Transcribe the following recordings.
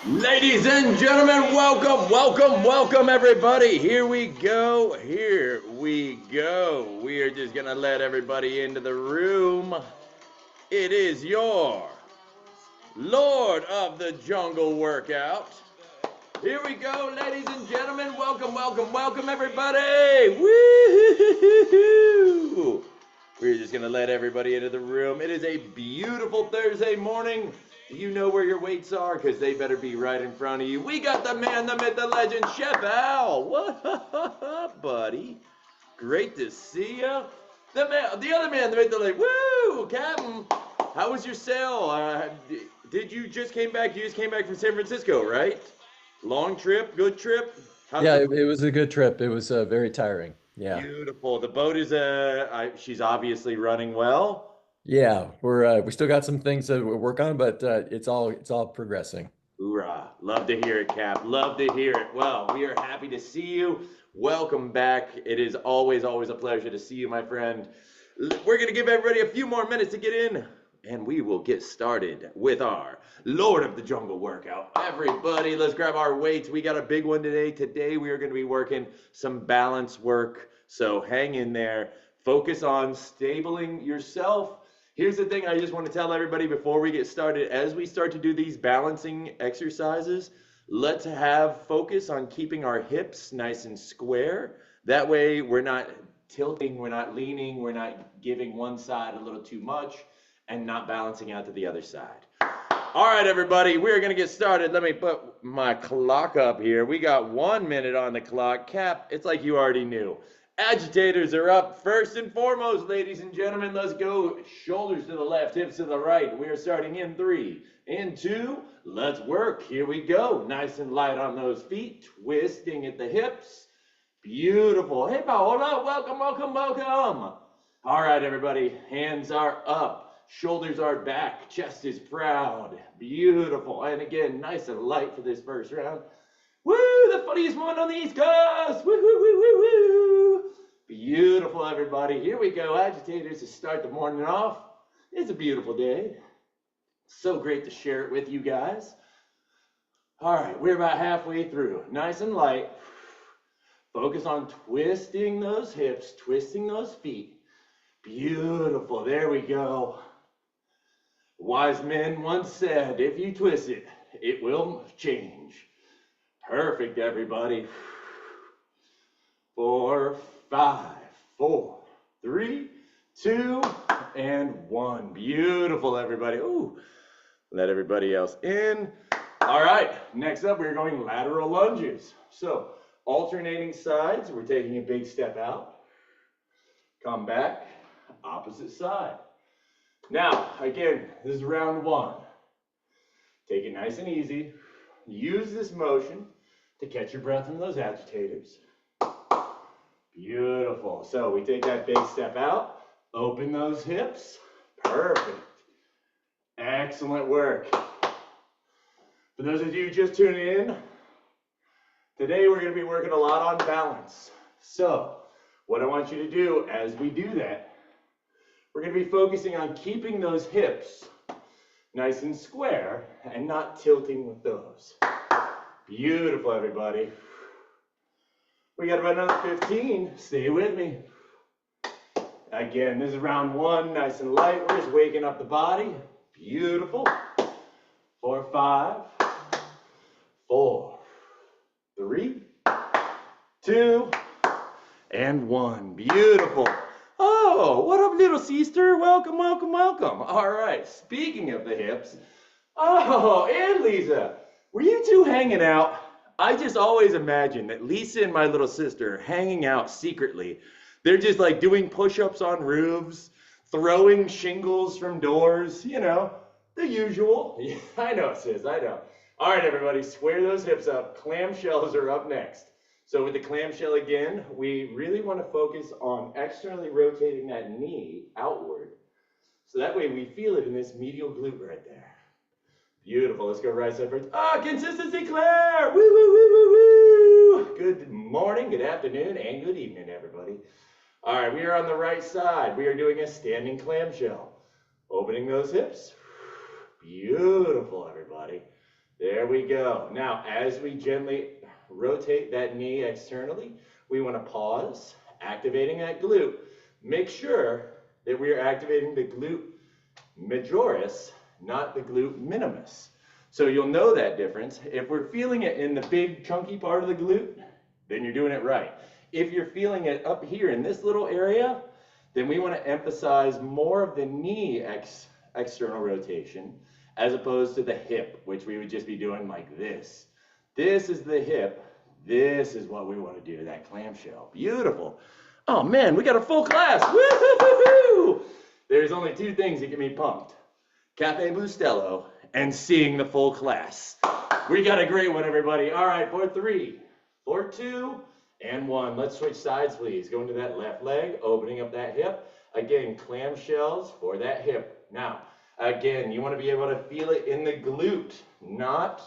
Ladies and gentlemen, welcome everybody. Here we go. We are just gonna let everybody into the room. It is your Lord of the Jungle workout. Here we go, ladies and gentlemen. Welcome everybody. Woo! We're just gonna let everybody into the room. It is a beautiful Thursday morning. You know where your weights are, because they better be right in front of you. We got the man, the myth, the legend, Chef Al. What up, buddy? Great to see you. The other man, the myth, the legend. Woo, Captain. How was your sail? Did you just came back? You just came back from San Francisco, right? Long trip, good trip. Yeah, it was a good trip. It was very tiring. Yeah. Beautiful. The boat is she's obviously running well. Yeah, we still got some things to work on, but it's all progressing. Hoorah. Love to hear it, Cap. Love to hear it. Well, we are happy to see you. Welcome back. It is always a pleasure to see you, my friend. We're going to give everybody a few more minutes to get in, and we will get started with our Lord of the Jungle workout. Everybody, let's grab our weights. We got a big one today. Today, we are going to be working some balance work, so hang in there. Focus on stabling yourself. Here's the thing I just want to tell everybody before we get started. As we start to do these balancing exercises, let's have focus on keeping our hips nice and square. That way we're not tilting, we're not leaning, we're not giving one side a little too much and not balancing out to the other side. All right, everybody, we're going to get started. Let me put my clock up here. We got 1 minute on the clock. Cap, it's like you already knew. Agitators are up first and foremost, ladies and gentlemen. Let's go. Shoulders to the left, hips to the right. We are starting in 3 and 2. Let's work. Here we go. Nice and light on those feet. Twisting at the hips. Beautiful. Hey, Paola. Welcome. All right, everybody. Hands are up. Shoulders are back. Chest is proud. Beautiful. And again, nice and light for this first round. Woo! The funniest one on the East Coast. Woo, woo, woo, woo, woo. Beautiful, everybody. Here we go, agitators, to start the morning off. It's a beautiful day. So great to share it with you guys. All right, we're about halfway through. Nice and light. Focus on twisting those hips, twisting those feet. Beautiful. There we go. Wise men once said, if you twist it, it will change. Perfect, everybody. 4, 5, 4, 3, 2, and 1. Beautiful, everybody. Ooh, let everybody else in. All right, next up, we're going lateral lunges. So, alternating sides, we're taking a big step out. Come back, opposite side. Now, again, this is round 1. Take it nice and easy. Use this motion to catch your breath from those agitators. Beautiful. So we take that big step out, open those hips. Perfect. Excellent work. For those of you just tuning in, today we're going to be working a lot on balance. So what I want you to do as we do that, we're going to be focusing on keeping those hips nice and square and not tilting with those. Beautiful, everybody. We got about another 15. Stay with me. Again, this is round 1, nice and light. We're just waking up the body. Beautiful. 4, 5, 4, 3, 2, and 1. Beautiful. Oh, what up, little sister? Welcome. All right, speaking of the hips. Oh, and Lisa. Were you two hanging out? I just always imagine that Lisa and my little sister are hanging out secretly. They're just like doing push-ups on roofs, throwing shingles from doors, you know, the usual. Yeah, I know, sis, I know. All right, everybody, square those hips up. Clamshells are up next. So with the clamshell again, we really want to focus on externally rotating that knee outward. So that way we feel it in this medial glute right there. Beautiful. Let's go right side first. Ah, consistency, Claire! Woo, woo, woo, woo, woo! Good morning, good afternoon, and good evening, everybody. All right, we are on the right side. We are doing a standing clamshell. Opening those hips. Beautiful, everybody. There we go. Now, as we gently rotate that knee externally, we want to pause, activating that glute. Make sure that we are activating the glute majoris, not the glute minimus. So you'll know that difference. If we're feeling it in the big chunky part of the glute, then you're doing it right. If you're feeling it up here in this little area, then we want to emphasize more of the knee external rotation as opposed to the hip, which we would just be doing like this. This is the hip. This is what we want to do, that clamshell. Beautiful. Oh man, we got a full class. Woo-hoo-hoo-hoo! There's only two things that get me pumped. Cafe Bustelo and seeing the full class. We got a great one, everybody. All right, for 3, for 2, and 1. Let's switch sides, please. Go into that left leg, opening up that hip. Again, clamshells for that hip. Now, again, you want to be able to feel it in the glute, not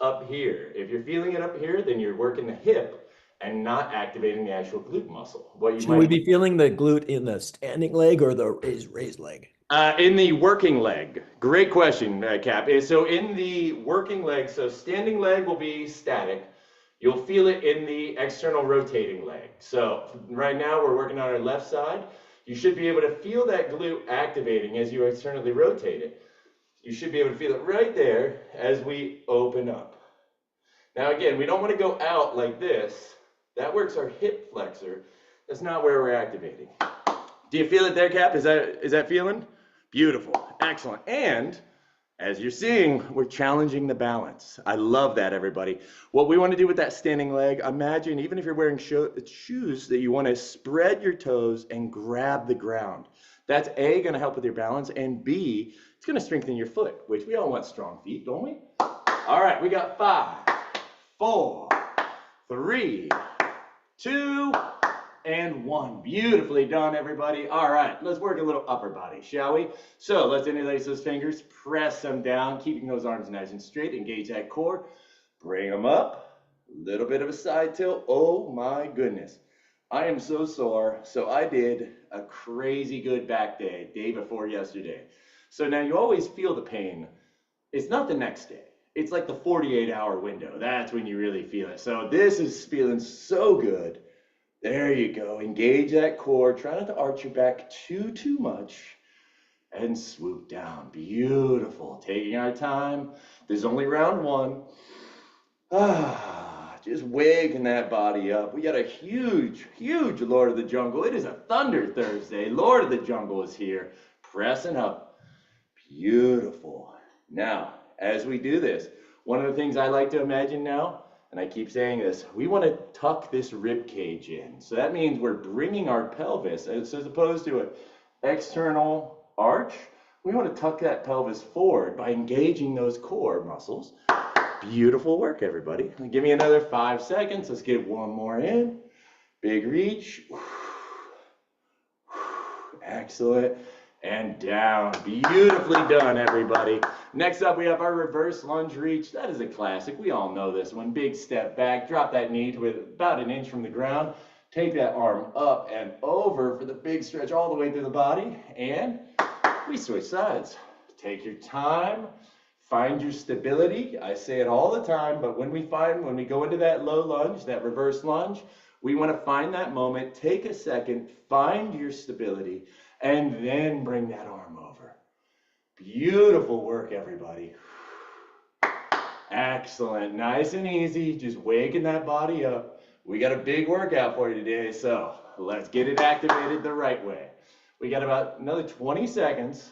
up here. If you're feeling it up here, then you're working the hip and not activating the actual glute muscle. Should we be feeling the glute in the standing leg or the raised leg? In the working leg. Great question, Cap. So in the working leg, so standing leg will be static. You'll feel it in the external rotating leg. So right now we're working on our left side. You should be able to feel that glute activating as you externally rotate it. You should be able to feel it right there as we open up. Now again, we don't want to go out like this. That works our hip flexor. That's not where we're activating. Do you feel it there, Cap? Is that feeling? Beautiful, excellent. And as you're seeing, we're challenging the balance. I love that, everybody. What we want to do with that standing leg, imagine even if you're wearing shoes that you want to spread your toes and grab the ground. That's A, going to help with your balance, and B, it's going to strengthen your foot, which we all want strong feet, don't we? All right, we got 5, 4, 3, 2, and 1. Beautifully done, everybody. All right, let's work a little upper body, shall we? So let's interlace those fingers, press them down, keeping those arms nice and straight. Engage that core. Bring them up. A little bit of a side tilt. Oh my goodness. I am so sore. So I did a crazy good back day before yesterday. So now you always feel the pain. It's not the next day. It's like the 48-hour window. That's when you really feel it. So this is feeling so good. There you go. Engage that core. Try not to arch your back too much. And swoop down. Beautiful. Taking our time. This is only round 1. Just waking that body up. We got a huge Lord of the Jungle. It is a Thunder Thursday. Lord of the Jungle is here. Pressing up. Beautiful. Now, as we do this, one of the things I like to imagine now, and I keep saying this, we want to tuck this rib cage in. So that means we're bringing our pelvis, as opposed to an external arch, we want to tuck that pelvis forward by engaging those core muscles. Beautiful work, everybody. Give me another 5 seconds. Let's get one more in. Big reach. Excellent. And down. Beautifully done, everybody. Next up, we have our reverse lunge reach. That is a classic. We all know this one. Big step back. Drop that knee to about an inch from the ground. Take that arm up and over for the big stretch all the way through the body. And we switch sides. Take your time. Find your stability. I say it all the time, but when we go into that low lunge, that reverse lunge, we want to find that moment. Take a second. Find your stability. And then bring that arm over. Beautiful work, everybody. Excellent. Nice and easy. Just waking that body up. We got a big workout for you today, so let's get it activated the right way. We got about another 20 seconds.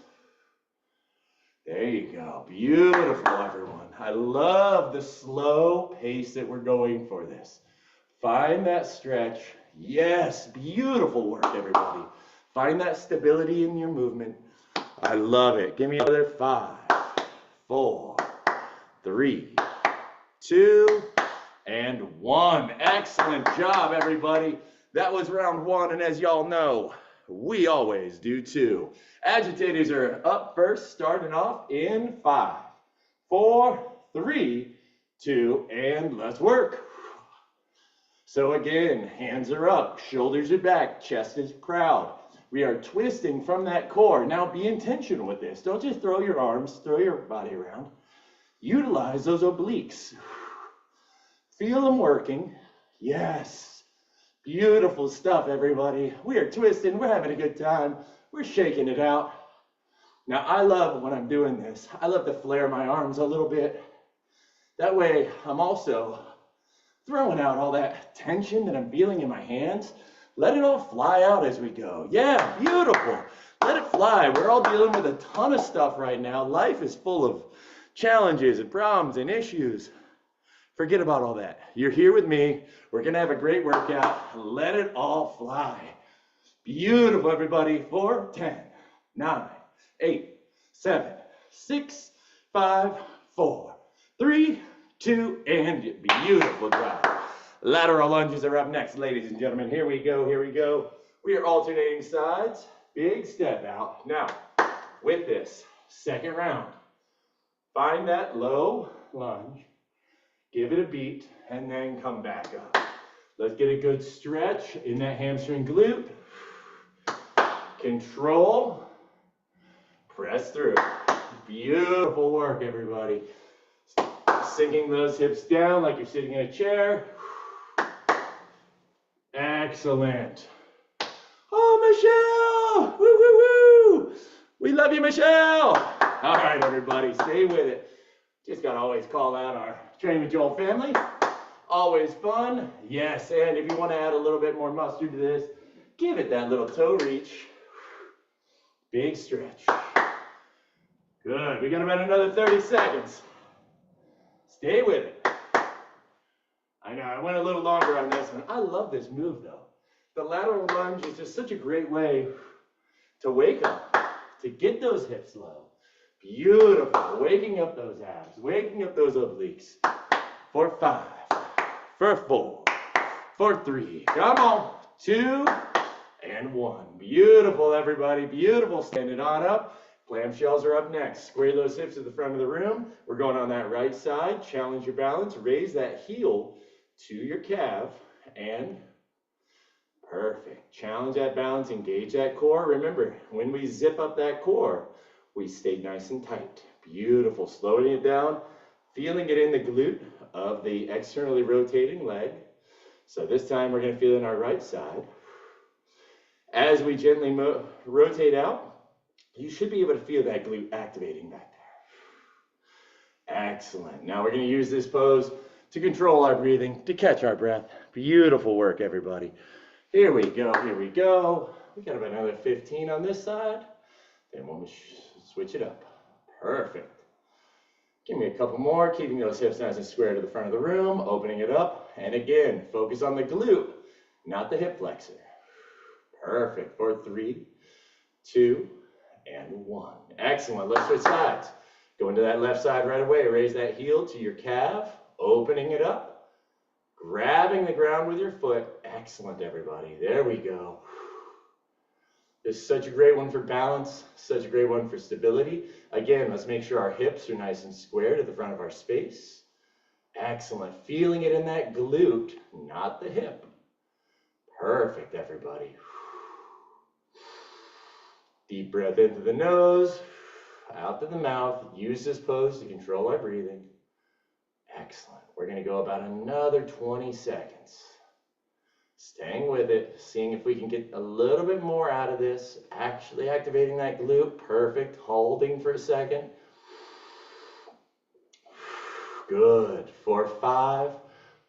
There you go. Beautiful, everyone. I love the slow pace that we're going for this. Find that stretch. Yes, beautiful work, everybody. Find that stability in your movement. I love it. Give me another 5, 4, 3, 2, and 1. Excellent job, everybody. That was round 1, and as y'all know, we always do too. Agitators are up first, starting off in 5, 4, 3, 2, and let's work. So again, hands are up, shoulders are back, chest is proud. We are twisting from that core. Now be intentional with this. Don't just throw your arms, throw your body around. Utilize those obliques. Feel them working. Yes. Beautiful stuff, everybody. We are twisting. We're having a good time. We're shaking it out. Now, I love when I'm doing this, I love to flare my arms a little bit. That way, I'm also throwing out all that tension that I'm feeling in my hands. Let it all fly out as we go. Yeah, beautiful. Let it fly. We're all dealing with a ton of stuff right now. Life is full of challenges and problems and issues. Forget about all that. You're here with me. We're going to have a great workout. Let it all fly. Beautiful, everybody. 4, 10, 9, 8, 7, 6, 5, 4, 3, 2, and beautiful job. Lateral lunges are up next, ladies and gentlemen. Here we go, here we go. We are alternating sides. Big step out. Now, with this, second round, find that low lunge, give it a beat, and then come back up. Let's get a good stretch in that hamstring glute. Control, press through. Beautiful work, everybody. Sinking those hips down like you're sitting in a chair. Excellent. Oh, Michelle! Woo, woo, woo! We love you, Michelle! All right, everybody, stay with it. Just gotta always call out our Train with Joel family. Always fun. Yes, and if you want to add a little bit more mustard to this, give it that little toe reach. Big stretch. Good. We got about another 30 seconds. Stay with it. I know, I went a little longer on this one. I love this move, though. The lateral lunge is just such a great way to wake up, to get those hips low. Beautiful. Waking up those abs, waking up those obliques. For 5, for 4, for 3. Come on. 2, and 1. Beautiful, everybody. Beautiful. Stand it on up. Clamshells are up next. Square those hips to the front of the room. We're going on that right side. Challenge your balance. Raise that heel to your calf. And perfect. Challenge that balance. Engage that core. Remember, when we zip up that core, we stay nice and tight. Beautiful. Slowing it down. Feeling it in the glute of the externally rotating leg. So this time we're going to feel it in our right side. As we gently rotate out, you should be able to feel that glute activating back there. Excellent. Now we're going to use this pose to control our breathing, to catch our breath. Beautiful work, everybody. Here we go, here we go. We got about another 15 on this side. Then we'll switch it up. Perfect. Give me a couple more, keeping those hips nice and square to the front of the room, opening it up. And again, focus on the glute, not the hip flexor. Perfect. For 3, 2, and 1. Excellent. Let's switch sides. Go into that left side right away. Raise that heel to your calf, opening it up, grabbing the ground with your foot. Excellent, everybody. There we go. This is such a great one for balance, such a great one for stability. Again, let's make sure our hips are nice and square to the front of our space. Excellent. Feeling it in that glute, not the hip. Perfect, everybody. Deep breath into the nose, out to the mouth. Use this pose to control our breathing. Excellent. We're going to go about another 20 seconds. Staying with it, seeing if we can get a little bit more out of this. Actually activating that glute. Perfect. Holding for a second. Good. For 5,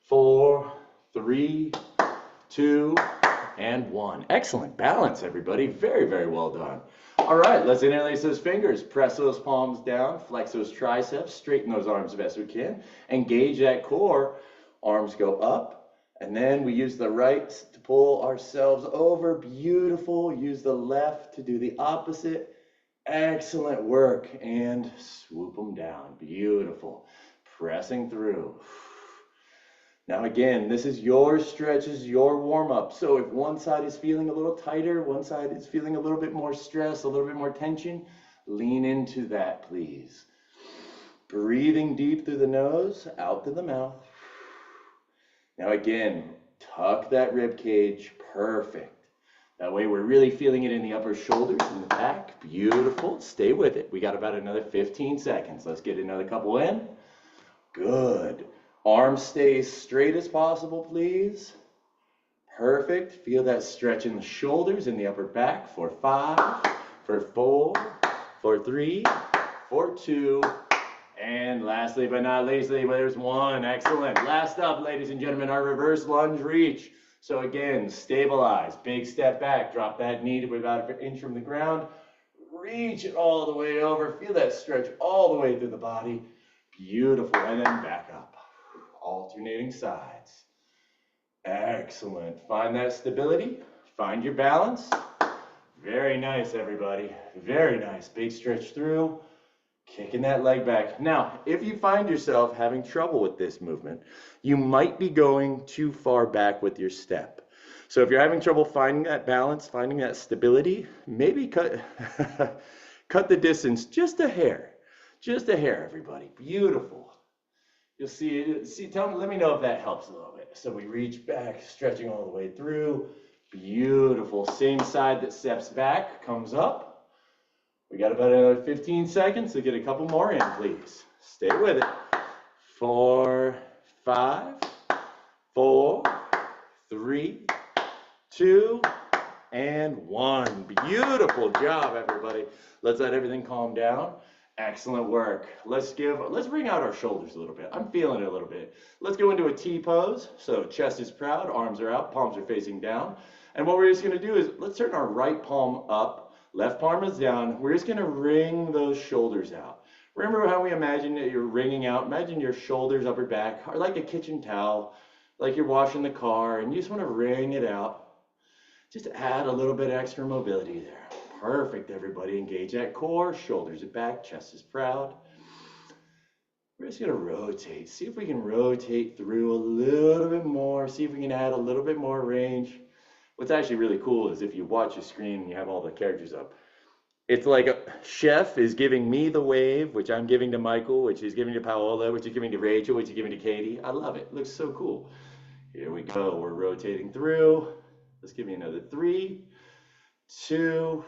4, 3, 2, and 1. Excellent. Balance, everybody. Very, very well done. All right, let's interlace those fingers. Press those palms down. Flex those triceps. Straighten those arms the best we can. Engage that core. Arms go up. And then we use the right to pull ourselves over. Beautiful. Use the left to do the opposite. Excellent work. And swoop them down. Beautiful. Pressing through. Now again, this is your stretches, your warm-up. So if one side is feeling a little tighter, one side is feeling a little bit more stress, a little bit more tension, lean into that, please. Breathing deep through the nose, out to the mouth. Now again, tuck that rib cage. Perfect. That way we're really feeling it in the upper shoulders and the back. Beautiful. Stay with it. We got about another 15 seconds. Let's get another couple in. Good. Arms stay straight as possible, please. Perfect. Feel that stretch in the shoulders and the upper back for 5, for 4, for 3, for 2, and lastly but not leastly, there's 1. Excellent. Last up, ladies and gentlemen, our reverse lunge reach. So again, stabilize. Big step back. Drop that knee to about an inch from the ground. Reach it all the way over. Feel that stretch all the way through the body. Beautiful. And then back up. Alternating sides. Excellent. Find that stability. Find your balance. Very nice, everybody. Very nice. Big stretch through. Kicking that leg back. Now, if you find yourself having trouble with this movement, you might be going too far back with your step. So if you're having trouble finding that balance, finding that stability, maybe cut the distance just a hair. Just a hair, everybody. Beautiful. You'll see, let me know if that helps a little bit. So we reach back, stretching all the way through. Beautiful. Same side that steps back, comes up. We got about another 15 seconds to get a couple more in, please. Stay with it. 4, 5, 4, 3, 2, and 1. Beautiful job, everybody. Let's let everything calm down. Excellent work. Let's bring out our shoulders a little bit. I'm feeling it a little bit. Let's go into a T pose. So chest is proud, arms are out, palms are facing down. And what we're just going to do is let's turn our right palm up. Left palm is down. We're just going to wring those shoulders out. Remember how we imagine that you're wringing out? Imagine your shoulders, upper back are like a kitchen towel, like you're washing the car, and you just want to wring it out. Just add a little bit extra mobility there. Perfect, everybody. Engage that core. Shoulders are back. Chest is proud. We're just going to rotate. See if we can rotate through a little bit more. See if we can add a little bit more range. What's actually really cool is if you watch the screen and you have all the characters up, it's like a chef is giving me the wave, which I'm giving to Michael, which is giving to Paola, which is giving to Rachel, which is giving to Katie. I love it. It looks so cool. Here we go. We're rotating through. Let's give you another 3, 2,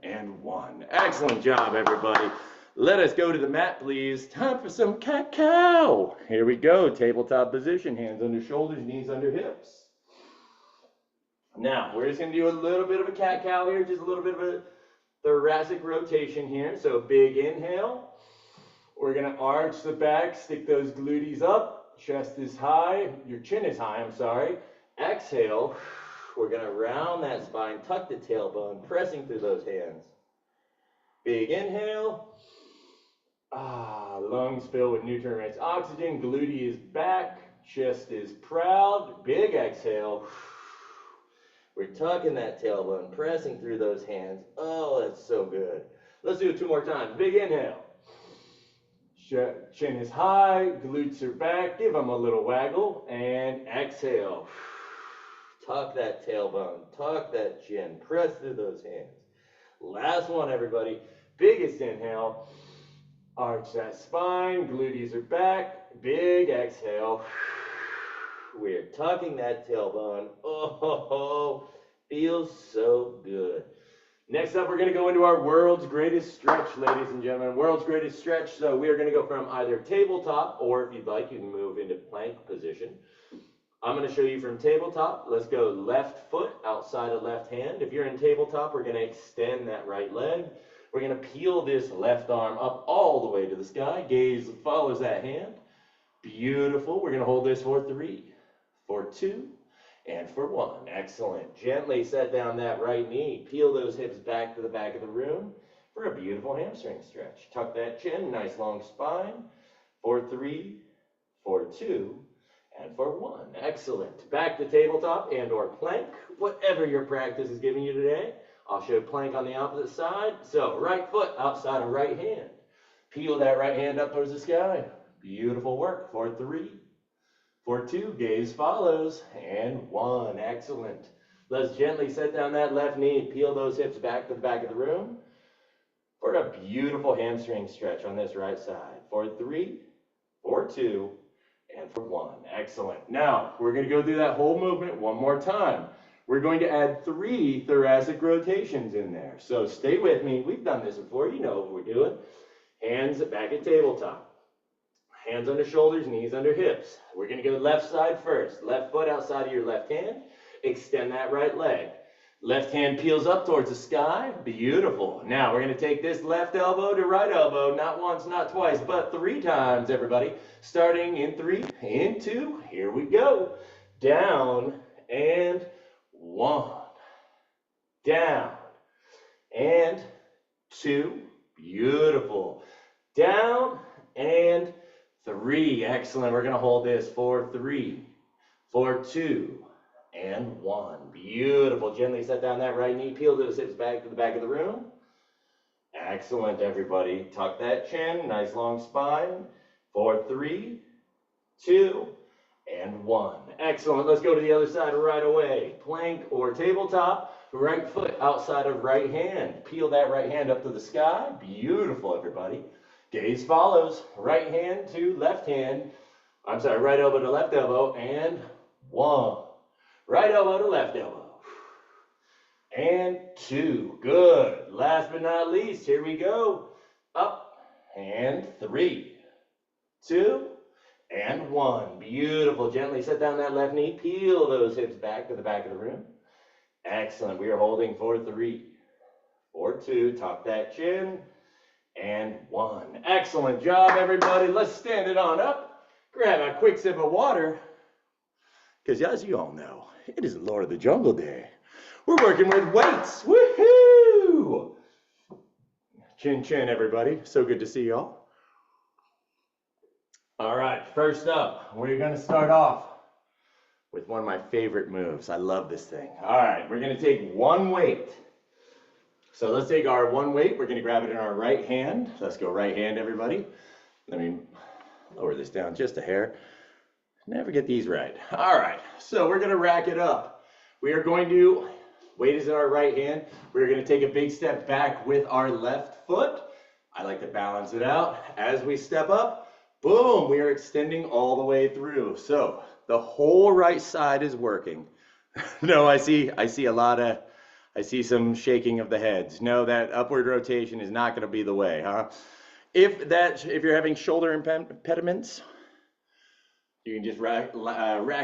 and 1. Excellent job, everybody. Let us go to the mat, please. Time for some cat-cow. Here we go. Tabletop position. Hands under shoulders, knees under hips. Now, we're just going to do a little bit of a cat-cow here, just a little bit of a thoracic rotation here. So big inhale. We're going to arch the back, stick those glutees up. Chest is high. Your chin is high, I'm sorry. Exhale. We're going to round that spine, tuck the tailbone, pressing through those hands. Big inhale. Lungs fill with nutrient-rich oxygen. Glute is back. Chest is proud. Big exhale. We're tucking that tailbone, pressing through those hands. Oh, that's so good. Let's do it 2 more times. Big inhale. Chin is high, glutes are back. Give them a little waggle. And exhale. Tuck that tailbone, tuck that chin, press through those hands. Last one, everybody. Biggest inhale. Arch that spine, glutees are back. Big exhale. We're tucking that tailbone. Oh, feels so good. Next up, we're going to go into our world's greatest stretch, ladies and gentlemen. World's greatest stretch. So we are going to go from either tabletop, or if you'd like, you can move into plank position. I'm going to show you from tabletop. Let's go left foot outside of left hand. If you're in tabletop, we're going to extend that right leg. We're going to peel this left arm up all the way to the sky. Gaze follows that hand. Beautiful. We're going to hold this for 3, for 2, and for 1. Excellent. Gently set down that right knee. Peel those hips back to the back of the room for a beautiful hamstring stretch. Tuck that chin, nice long spine. For 3, for 2, and for 1. Excellent. Back to tabletop and or plank, whatever your practice is giving you today. I'll show plank on the opposite side. So right foot outside of right hand. Peel that right hand up towards the sky. Beautiful work. For 3, for 2, gaze follows, and 1. Excellent. Let's gently set down that left knee. Peel those hips back to the back of the room for a beautiful hamstring stretch on this right side. For 3, for 2, and for 1. Excellent. Now, we're going to go through that whole movement one more time. We're going to add 3 thoracic rotations in there. So stay with me. We've done this before. You know what we're doing. Hands back at tabletop. Hands under shoulders, knees under hips. We're gonna go left side first. Left foot outside of your left hand. Extend that right leg. Left hand peels up towards the sky. Beautiful. Now we're gonna take this left elbow to right elbow, not once, not twice, but 3 times, everybody. Starting in 3, in 2, here we go. Down and 1. Down and 2. Beautiful. Down and 3. Excellent. We're going to hold this for 3, for 2, and 1. Beautiful. Gently set down that right knee. Peel those hips back to the back of the room. Excellent, everybody. Tuck that chin. Nice long spine. For 3, 2, and 1. Excellent. Let's go to the other side right away. Plank or tabletop. Right foot outside of right hand. Peel that right hand up to the sky. Beautiful, everybody. Gaze follows. Right hand to left hand. I'm sorry, right elbow to left elbow. And 1. Right elbow to left elbow. And 2. Good. Last but not least, here we go. Up and 3, 2, and 1. Beautiful. Gently set down that left knee. Peel those hips back to the back of the room. Excellent. We are holding for 3, for 2. Tuck that chin. And 1. Excellent job, everybody. Let's stand it on up. Grab a quick sip of water. Because as you all know, it is Lord of the Jungle Day. We're working with weights. Woohoo! Chin chin, everybody. So good to see y'all. All right, first up, we're going to start off with one of my favorite moves. I love this thing. All right, we're going to take one weight. So let's take our one weight. We're going to grab it in our right hand. Let's go right hand, everybody. Let me lower this down just a hair. Never get these right. All right, so we're going to rack it up. We are going to, weight is in our right hand. We're going to take a big step back with our left foot. I like to balance it out. As we step up, boom, we are extending all the way through. So the whole right side is working. No, I see I see some shaking of the heads. No, that upward rotation is not going to be the way, huh? If you're having shoulder impediments, you can just rack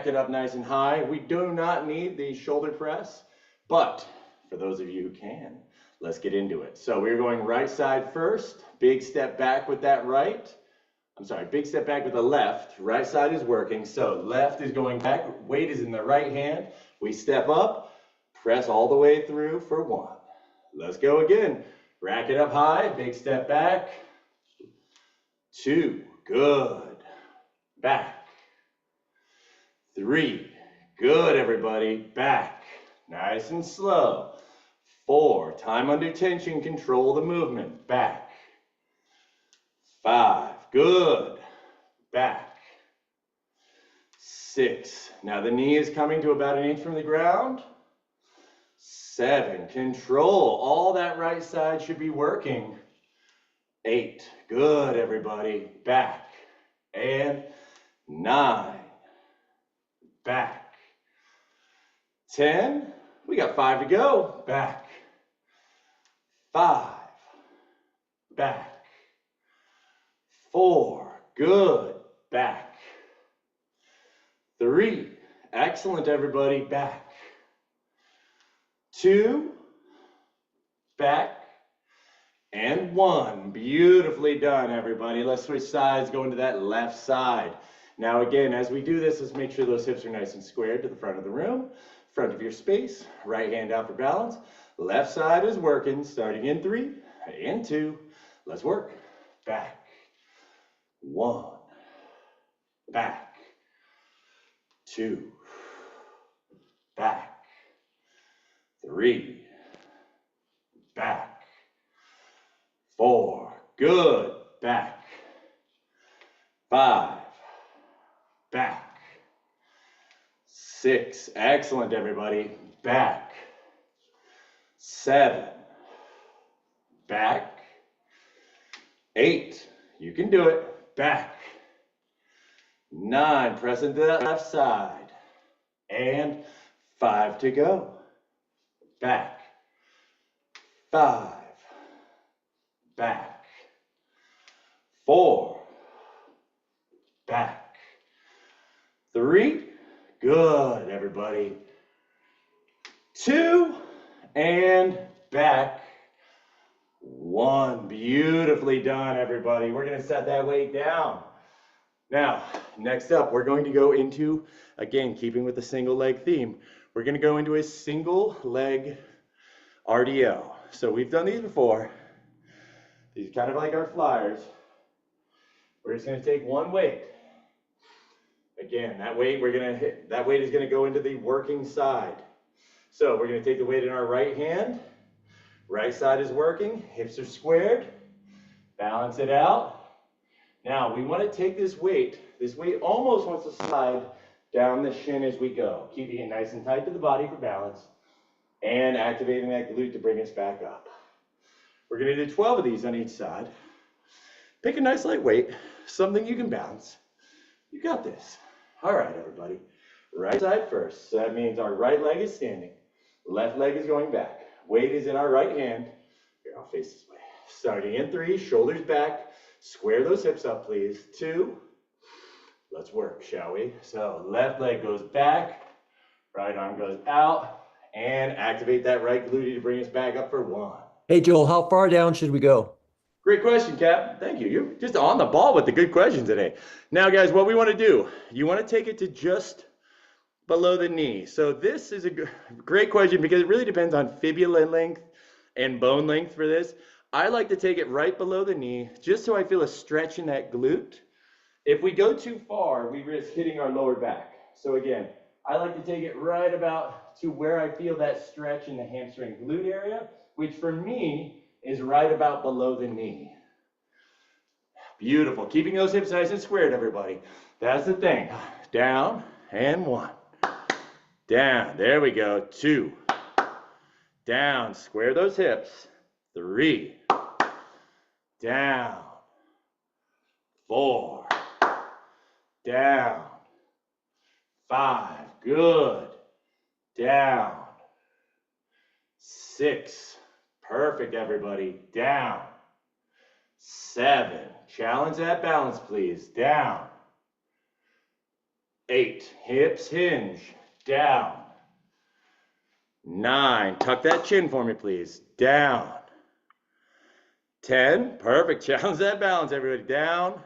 it up nice and high. We do not need the shoulder press, but for those of you who can, let's get into it. So we're going right side first. Big step back with that right. I'm sorry, big step back with the left. Right side is working. So left is going back. Weight is in the right hand. We step up, press all the way through for 1. Let's go again. Rack it up high. Big step back. 2. Good. Back. 3. Good, everybody. Back. Nice and slow. 4. Time under tension. Control the movement. Back. 5. Good. Back. 6. Now the knee is coming to about 1 inch from the ground. 7. Control. All that right side should be working. 8. Good, everybody. Back. And 9. Back. 10. We got 5 to go. Back. 5. Back. 4. Good. Back. 3. Excellent, everybody. Back. 2. Back. And 1. Beautifully done, everybody. Let's switch sides, go into that left side. Now again, as we do this, let's make sure those hips are nice and squared to the front of the room, front of your space, right hand out for balance. Left side is working, starting in 3, in 2. Let's work. Back. 1. Back. 2. Back. 3. Back. 4. Good. Back. 5. Back. 6. Excellent, everybody. Back. 7. Back. 8. You can do it. Back. 9. Press into that left side. And 5 to go. Back. 5. Back. 4. back. 3, good, everybody. 2, and back. 1, beautifully done, everybody. We're gonna set that weight down. Now, next up, we're going to go into, again, keeping with the single leg theme, we're gonna go into a single leg RDL. So we've done these before. These are kind of like our flyers. We're just gonna take one weight. Again, that weight is gonna go into the working side. So we're gonna take the weight in our right hand. Right side is working, hips are squared. Balance it out. Now we want to take this weight almost wants to slide down the shin as we go, keeping it nice and tight to the body for balance and activating that glute to bring us back up. We're going to do 12 of these on each side. Pick a nice light weight, something you can balance. You got this. All right, everybody. Right side first. So that means our right leg is standing, left leg is going back. Weight is in our right hand. Here, I'll face this way. Starting in 3, shoulders back. Square those hips up, please. 2. Let's work, shall we? So left leg goes back, right arm goes out, and activate that right glute to bring us back up for 1. Hey, Joel, how far down should we go? Great question, Cap. Thank you. You're just on the ball with the good questions today. Now, guys, what we want to do, you want to take it to just below the knee. So this is a great question because it really depends on fibula length and bone length for this. I like to take it right below the knee just so I feel a stretch in that glute. If we go too far, we risk hitting our lower back. So again, I like to take it right about to where I feel that stretch in the hamstring glute area, which for me is right about below the knee. Beautiful. Keeping those hips nice and squared, everybody. That's the thing. Down and 1. Down. There we go. 2. Down. Square those hips. 3. Down. 4. Down. 5. Good. Down. 6. Perfect, everybody. Down. 7. Challenge that balance, please. Down. 8. Hips hinge. Down. 9. Tuck that chin for me, please. Down. 10. Perfect. Challenge that balance, everybody. Down.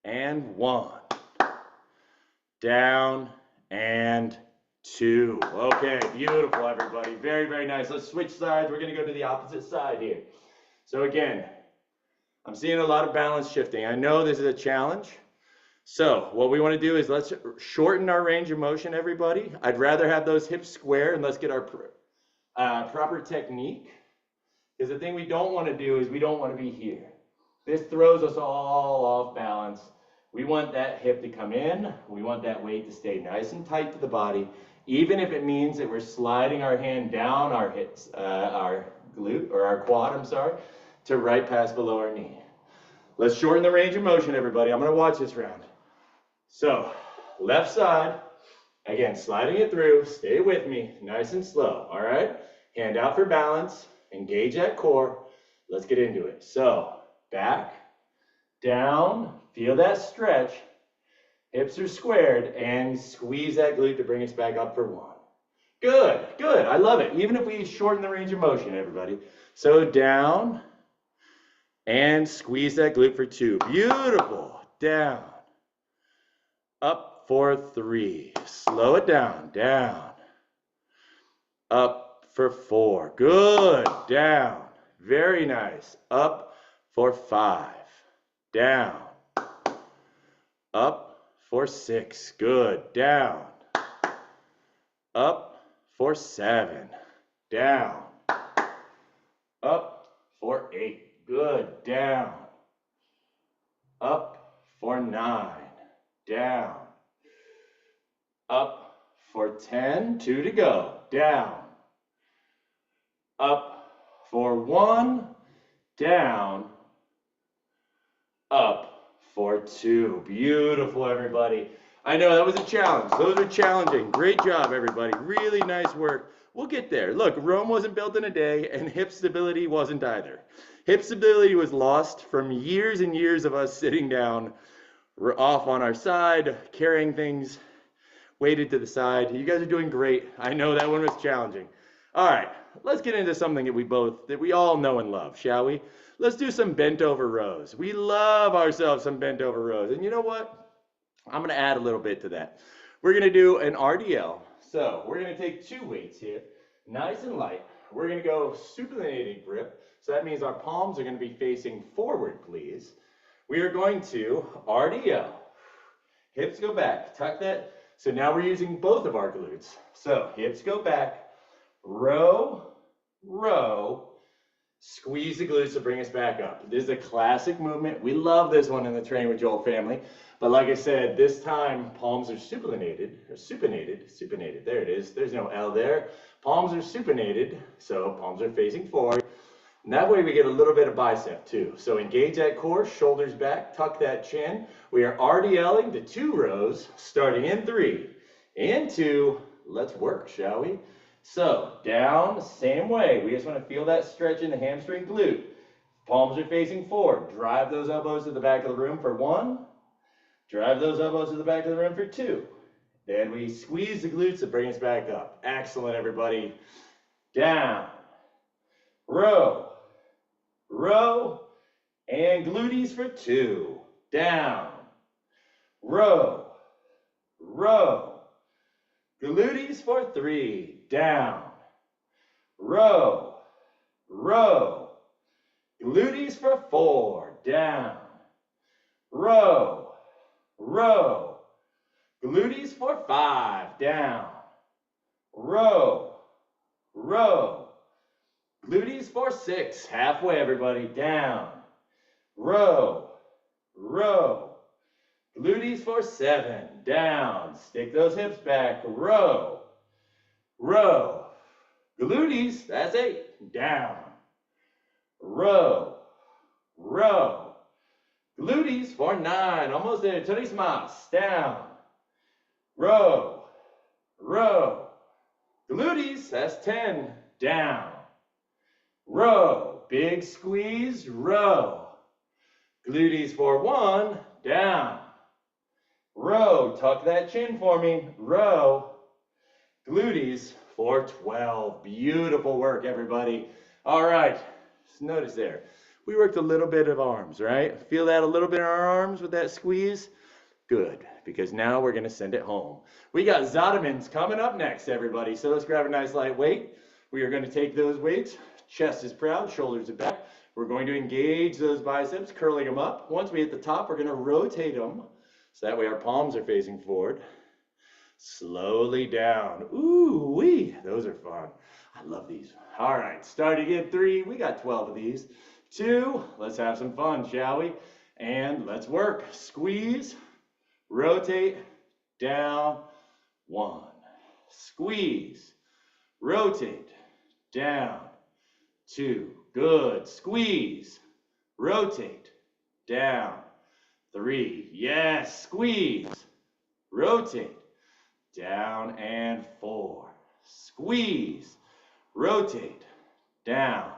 And 1. Down. And 2. Okay, beautiful, everybody. Very, very nice. Let's switch sides. We're going to go to the opposite side here. So again, I'm seeing a lot of balance shifting. I know this is a challenge. So what we want to do is let's shorten our range of motion, everybody. I'd rather have those hips square and let's get our proper technique. Because the thing we don't want to do is we don't want to be here. This throws us all off balance. We want that hip to come in. We want that weight to stay nice and tight to the body, even if it means that we're sliding our hand down our hips, our glute, or our quad, I'm sorry, to right past below our knee. Let's shorten the range of motion, everybody. I'm going to watch this round. So, left side, again, sliding it through. Stay with me, nice and slow, all right? Hand out for balance. Engage that core. Let's get into it. So, back, down, feel that stretch. Hips are squared, and squeeze that glute to bring us back up for 1. Good, good. I love it. Even if we shorten the range of motion, everybody. So, down, and squeeze that glute for 2. Beautiful. Down. Up for 3. Slow it down. Down. Up for 4. Good. Down. Very nice. Up for 5. Down. Up for 6. Good. Down. Up for 7. Down. Up for 8. Good. Down. Up for 9. Down. Up for 10. 2 to go. Down. Up for 1. Down. Up for 2. Beautiful, everybody. I know that was a challenge. Those are challenging. Great job, everybody. Really nice work. We'll get there. Look, Rome wasn't built in a day, and hip stability wasn't either. Hip stability was lost from years and years of us sitting down, We're off on our side, carrying things weighted to the side. You guys are doing great. I know that one was challenging. All right, let's get into something that we all know and love, shall we? Let's do some bent over rows. We love ourselves some bent over rows. And you know what? I'm gonna add a little bit to that. We're gonna do an RDL. So we're gonna take 2 weights here, nice and light. We're gonna go supinated grip. So that means our palms are gonna be facing forward, please. We are going to RDL. Hips go back, tuck that. So now we're using both of our glutes. So hips go back, row, row, squeeze the glutes to bring us back up. This is a classic movement. We love this one in the Train with Joel family. But like I said, this time palms are supinated, supinated. There it is. There's no L there. Palms are supinated, so palms are facing forward. And that way we get a little bit of bicep too. So engage that core, shoulders back, tuck that chin. We are RDLing to 2 rows, starting in 3, in 2. Let's work, shall we? So down, same way. We just want to feel that stretch in the hamstring glute. Palms are facing forward. Drive those elbows to the back of the room for 1. Drive those elbows to the back of the room for 2. Then we squeeze the glutes to bring us back up. Excellent, everybody. Down, row, row, and glutees for 2. Down, row, row, glutees for 3. Down, row, row, glutees for 4. Down, row, row, glutees for 5. Down, row, row, glutees for 6. Halfway, everybody. Down, row, row, glutees for 7. Down, stick those hips back. Row, row, glutees. That's 8. Down, row, row, glutees for 9. Almost there. Tony más. Down, row, row, glutees. That's 10. Down, row, big squeeze, row, glutees for 1. Down, row, tuck that chin for me. Row, glutees for 12. Beautiful work, everybody. All right, just notice there. We worked a little bit of arms, right? Feel that a little bit in our arms with that squeeze? Good, because now we're gonna send it home. We got Zotomins coming up next, everybody. So let's grab a nice light weight. We are gonna take those weights. Chest is proud, shoulders are back. We're going to engage those biceps, curling them up. Once we hit the top, we're gonna rotate them. So that way our palms are facing forward. Slowly down. Ooh wee, those are fun. I love these. All right, starting in 3, we got 12 of these. 2, let's have some fun, shall we? And let's work. Squeeze, rotate, down, 1. Squeeze, rotate, down, 2. Good. Squeeze, rotate, down, 3. Yes, squeeze, rotate, down, and 4. Squeeze, rotate, down,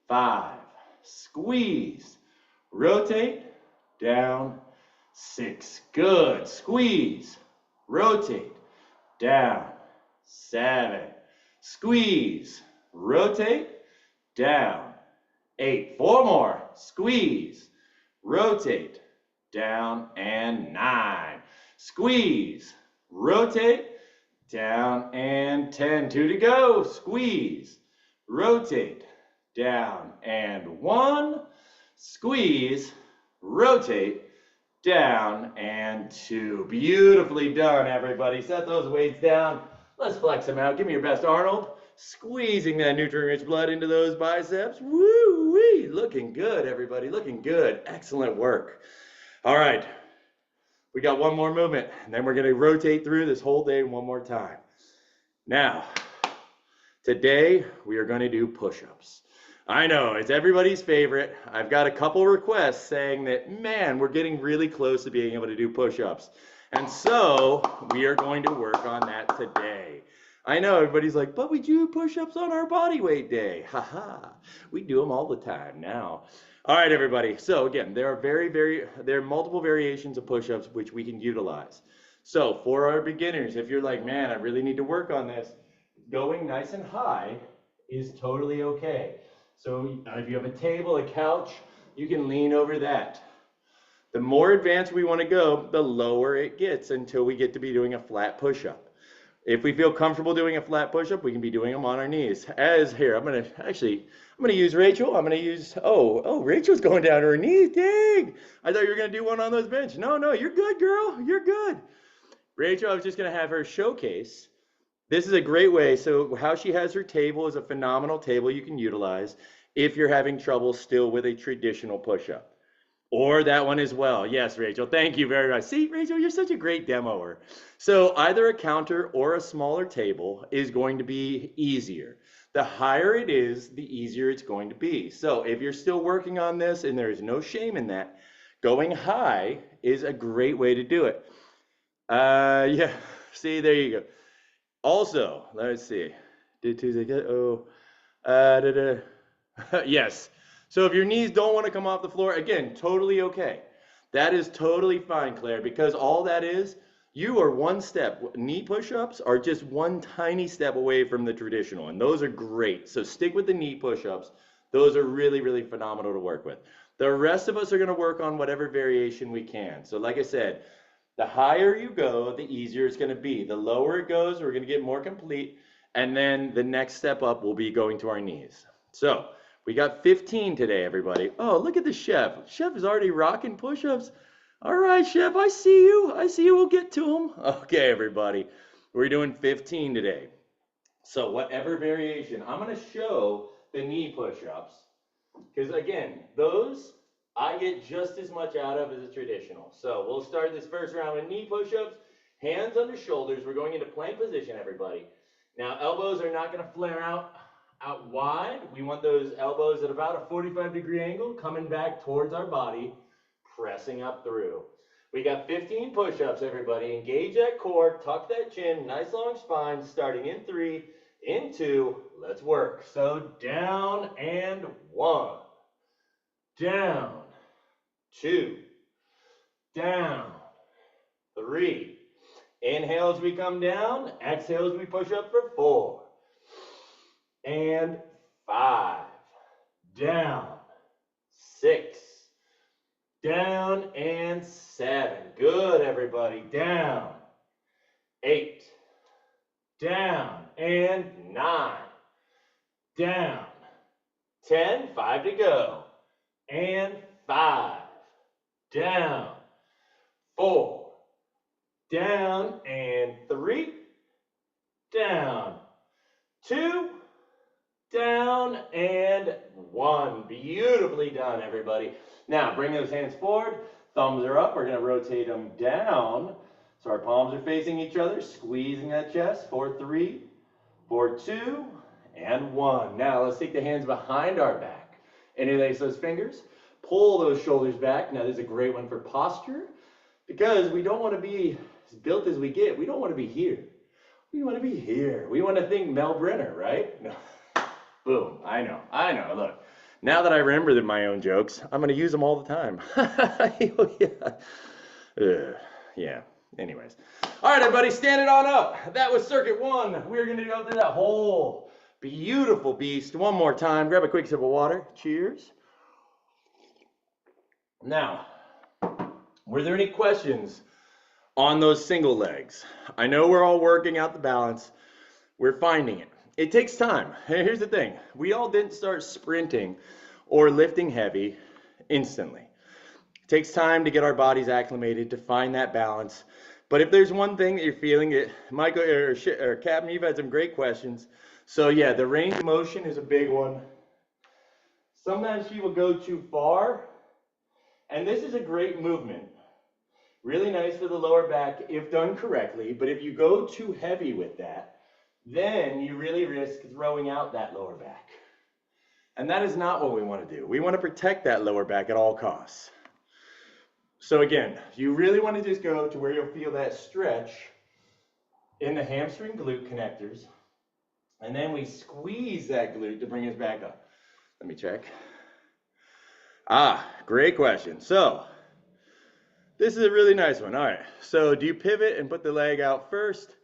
5. Squeeze, rotate, down, 6. Good. Squeeze, rotate, down, 7. Squeeze, rotate, down, 8. 4 more. Squeeze, rotate, down, and 9. Squeeze, rotate, down, and 10. 2 to go. Squeeze, rotate, down, and 1. Squeeze, rotate, down, and 2. Beautifully done, everybody. Set those weights down. Let's flex them out. Give me your best, Arnold. Squeezing that nutrient-rich blood into those biceps. Woo-wee. Looking good, everybody. Looking good. Excellent work. All right. We got one more movement, and then we're going to rotate through this whole day one more time. Now, today we are going to do push-ups. I know, it's everybody's favorite. I've got a couple requests saying that, man, we're getting really close to being able to do push-ups. And so we are going to work on that today. I know everybody's like, but we do push-ups on our body weight day. Haha, we do them all the time now. All right, everybody. So again, there are multiple variations of push-ups which we can utilize. So for our beginners, if you're like, man, I really need to work on this, going nice and high is totally okay. So if you have a table, a couch, you can lean over that. The more advanced we want to go, the lower it gets until we get to be doing a flat push-up. If we feel comfortable doing a flat push-up, we can be doing them on our knees. As here, I'm gonna use Rachel. Rachel's going down to her knees. Dang! I thought you were gonna do one on those bench. No, you're good, girl. You're good. Rachel, I was just gonna have her showcase. This is a great way. So how she has her table is a phenomenal table you can utilize if you're having trouble still with a traditional push-up. Or that one as well. Yes, Rachel, thank you very much. See, Rachel, you're such a great demoer. So either a counter or a smaller table is going to be easier. The higher it is, the easier it's going to be. So if you're still working on this, and there is no shame in that, going high is a great way to do it. Yeah, see, there you go. Also, let's see. Did Tuesday get, yes. So if your knees don't want to come off the floor, again, totally okay. That is totally fine, Claire, because all that is, you are one step. Knee push-ups are just one tiny step away from the traditional, and those are great. So stick with the knee push-ups. Those are really, really phenomenal to work with. The rest of us are going to work on whatever variation we can. So like I said, the higher you go, the easier it's going to be. The lower it goes, we're going to get more complete, and then the next step up will be going to our knees. So we got 15 today, everybody. Oh, look at the chef. Chef is already rocking push-ups. All right, chef, I see you. I see you. We'll get to them. Okay, everybody. We're doing 15 today. So whatever variation, I'm going to show the knee push-ups. Because again, those I get just as much out of as a traditional. So we'll start this first round with knee push-ups. Hands under shoulders. We're going into plank position, everybody. Now, elbows are not going to flare out wide. We want those elbows at about a 45-degree angle, coming back towards our body, pressing up through. We got 15 push-ups, everybody. Engage that core, tuck that chin, nice long spine, starting in 3, in 2, let's work. So down and 1, down, 2, down, 3. Inhale as we come down, exhale as we push up for 4. And 5, down, 6, down and 7. Good, everybody. Down, 8, down and 9, down, 10, 5 to go, and 5, down, 4, down and 3, down, 2, down and 1. Beautifully done, everybody. Now bring those hands forward, thumbs are up. We're going to rotate them down so our palms are facing each other, squeezing that chest for 3, for 2, and 1. Now let's take the hands behind our back. Interlace those fingers, pull those shoulders back. Now this is a great one for posture because we don't want to be as built as we get. We don't want to be here. We want to be here. We want to think Mel Brenner, right? No. Boom. I know. Look, now that I remember my own jokes, I'm going to use them all the time. Yeah. Anyways. All right, everybody, stand it on up. That was circuit 1. We're going to go through that whole beautiful beast one more time. Grab a quick sip of water. Cheers. Now, were there any questions on those single legs? I know we're all working out the balance. We're finding it. It takes time. Here's the thing. We all didn't start sprinting or lifting heavy instantly. It takes time to get our bodies acclimated, to find that balance. But if there's one thing that you're feeling, Michael or Captain, you've had some great questions. So yeah, the range of motion is a big one. Sometimes people go too far, and this is a great movement. Really nice for the lower back if done correctly, but if you go too heavy with that, then you really risk throwing out that lower back. And that is not what we want to do. We want to protect that lower back at all costs. So again, you really want to just go to where you'll feel that stretch in the hamstring glute connectors. And then we squeeze that glute to bring us back up. Let me check. Great question. So, this is a really nice one. All right. So, do you pivot and put the leg out first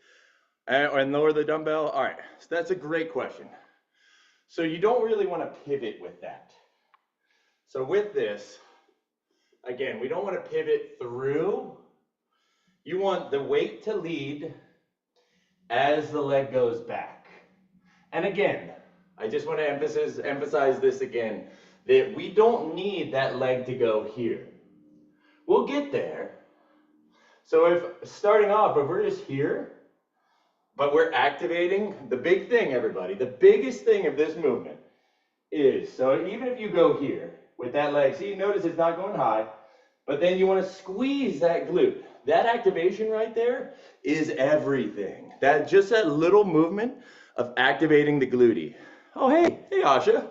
and lower the dumbbell? All right. So, that's a great question. So, you don't really want to pivot with that. So, with this, again, we don't want to pivot through. You want the weight to lead as the leg goes back. And again, I just want to emphasize this again, that we don't need that leg to go here. We'll get there. So if starting off, if we're just here, but we're activating, the big thing, everybody, the biggest thing of this movement is, so even if you go here with that leg, see, notice it's not going high, but then you want to squeeze that glute. That activation right there is everything. Just that little movement of activating the glute. Oh, hey, Asha.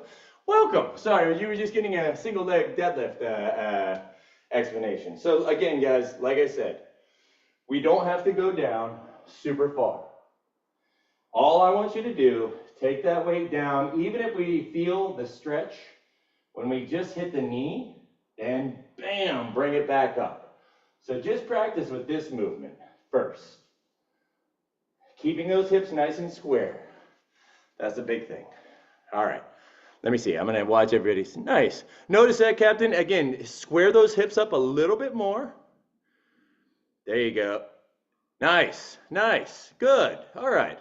Welcome. Sorry, you were just getting a single leg deadlift explanation. So again, guys, like I said, we don't have to go down super far. All I want you to do, take that weight down, even if we feel the stretch, when we just hit the knee, and bam, bring it back up. So just practice with this movement first. Keeping those hips nice and square. That's the big thing. All right. Let me see. I'm going to watch everybody. Nice. Notice that, Captain. Again, square those hips up a little bit more. There you go. Nice. Nice. Good. All right.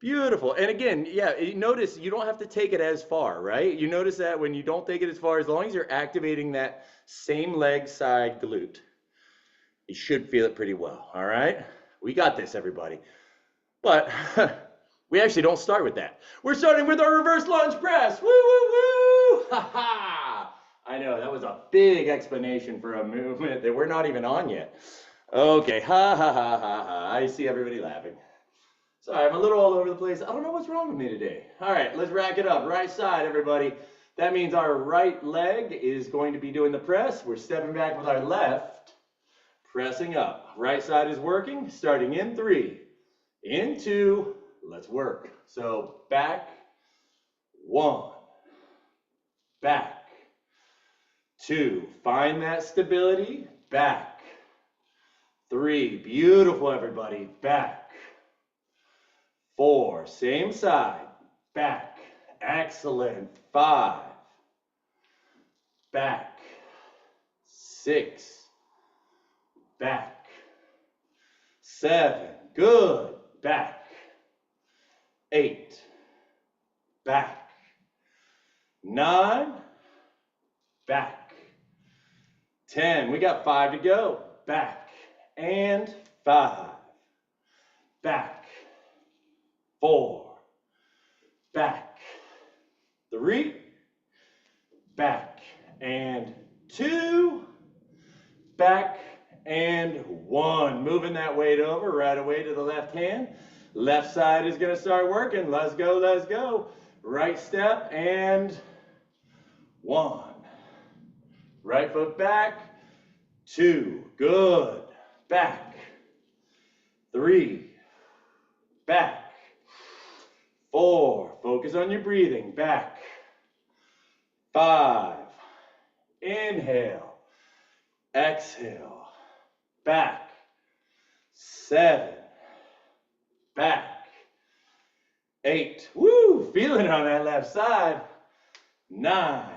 Beautiful. And again, yeah, notice you don't have to take it as far, right? You notice that when you don't take it as far, as long as you're activating that same leg side glute, you should feel it pretty well, all right? We got this, everybody. But we actually don't start with that. We're starting with our reverse lunge press. Woo, woo, woo! Ha ha! I know, that was a big explanation for a movement that we're not even on yet. Okay, ha ha ha ha ha. I see everybody laughing. Sorry, I'm a little all over the place. I don't know what's wrong with me today. All right, let's rack it up. Right side, everybody. That means our right leg is going to be doing the press. We're stepping back with our left, pressing up. Right side is working, starting in 3, in 2, let's work. So back, 1, back, 2, find that stability, back, 3, beautiful everybody, back, 4, same side, back, excellent, 5, back, 6, back, 7, good, back, 8, back, 9, back, 10, we got 5 to go, back, and 5, back, 4, back, 3, back, and 2, back, and 1. Moving that weight over right away to the left hand. Left side is going to start working. Let's go, let's go. Right step and 1. Right foot back, 2, good, back, 3, back, 4, focus on your breathing, back, 5, inhale, exhale, back, 7, back, 8, woo, feeling it on that left side, 9,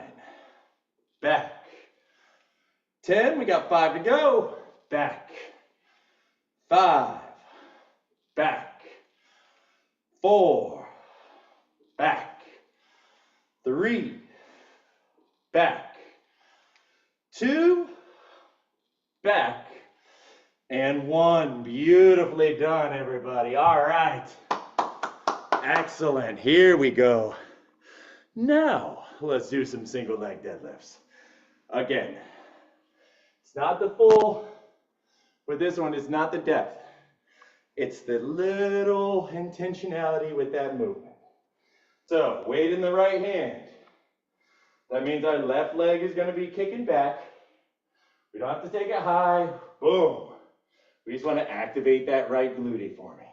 back, 10, we got 5 to go, back, 5, back, 4, back, 3, back, 2, back, and 1. Beautifully done, everybody. All right. Excellent. Here we go. Now, let's do some single leg deadlifts. Again, it's not the full, with this one, it's not the depth. It's the little intentionality with that movement. So, weight in the right hand. That means our left leg is going to be kicking back. We don't have to take it high. Boom. We just want to activate that right glute for me.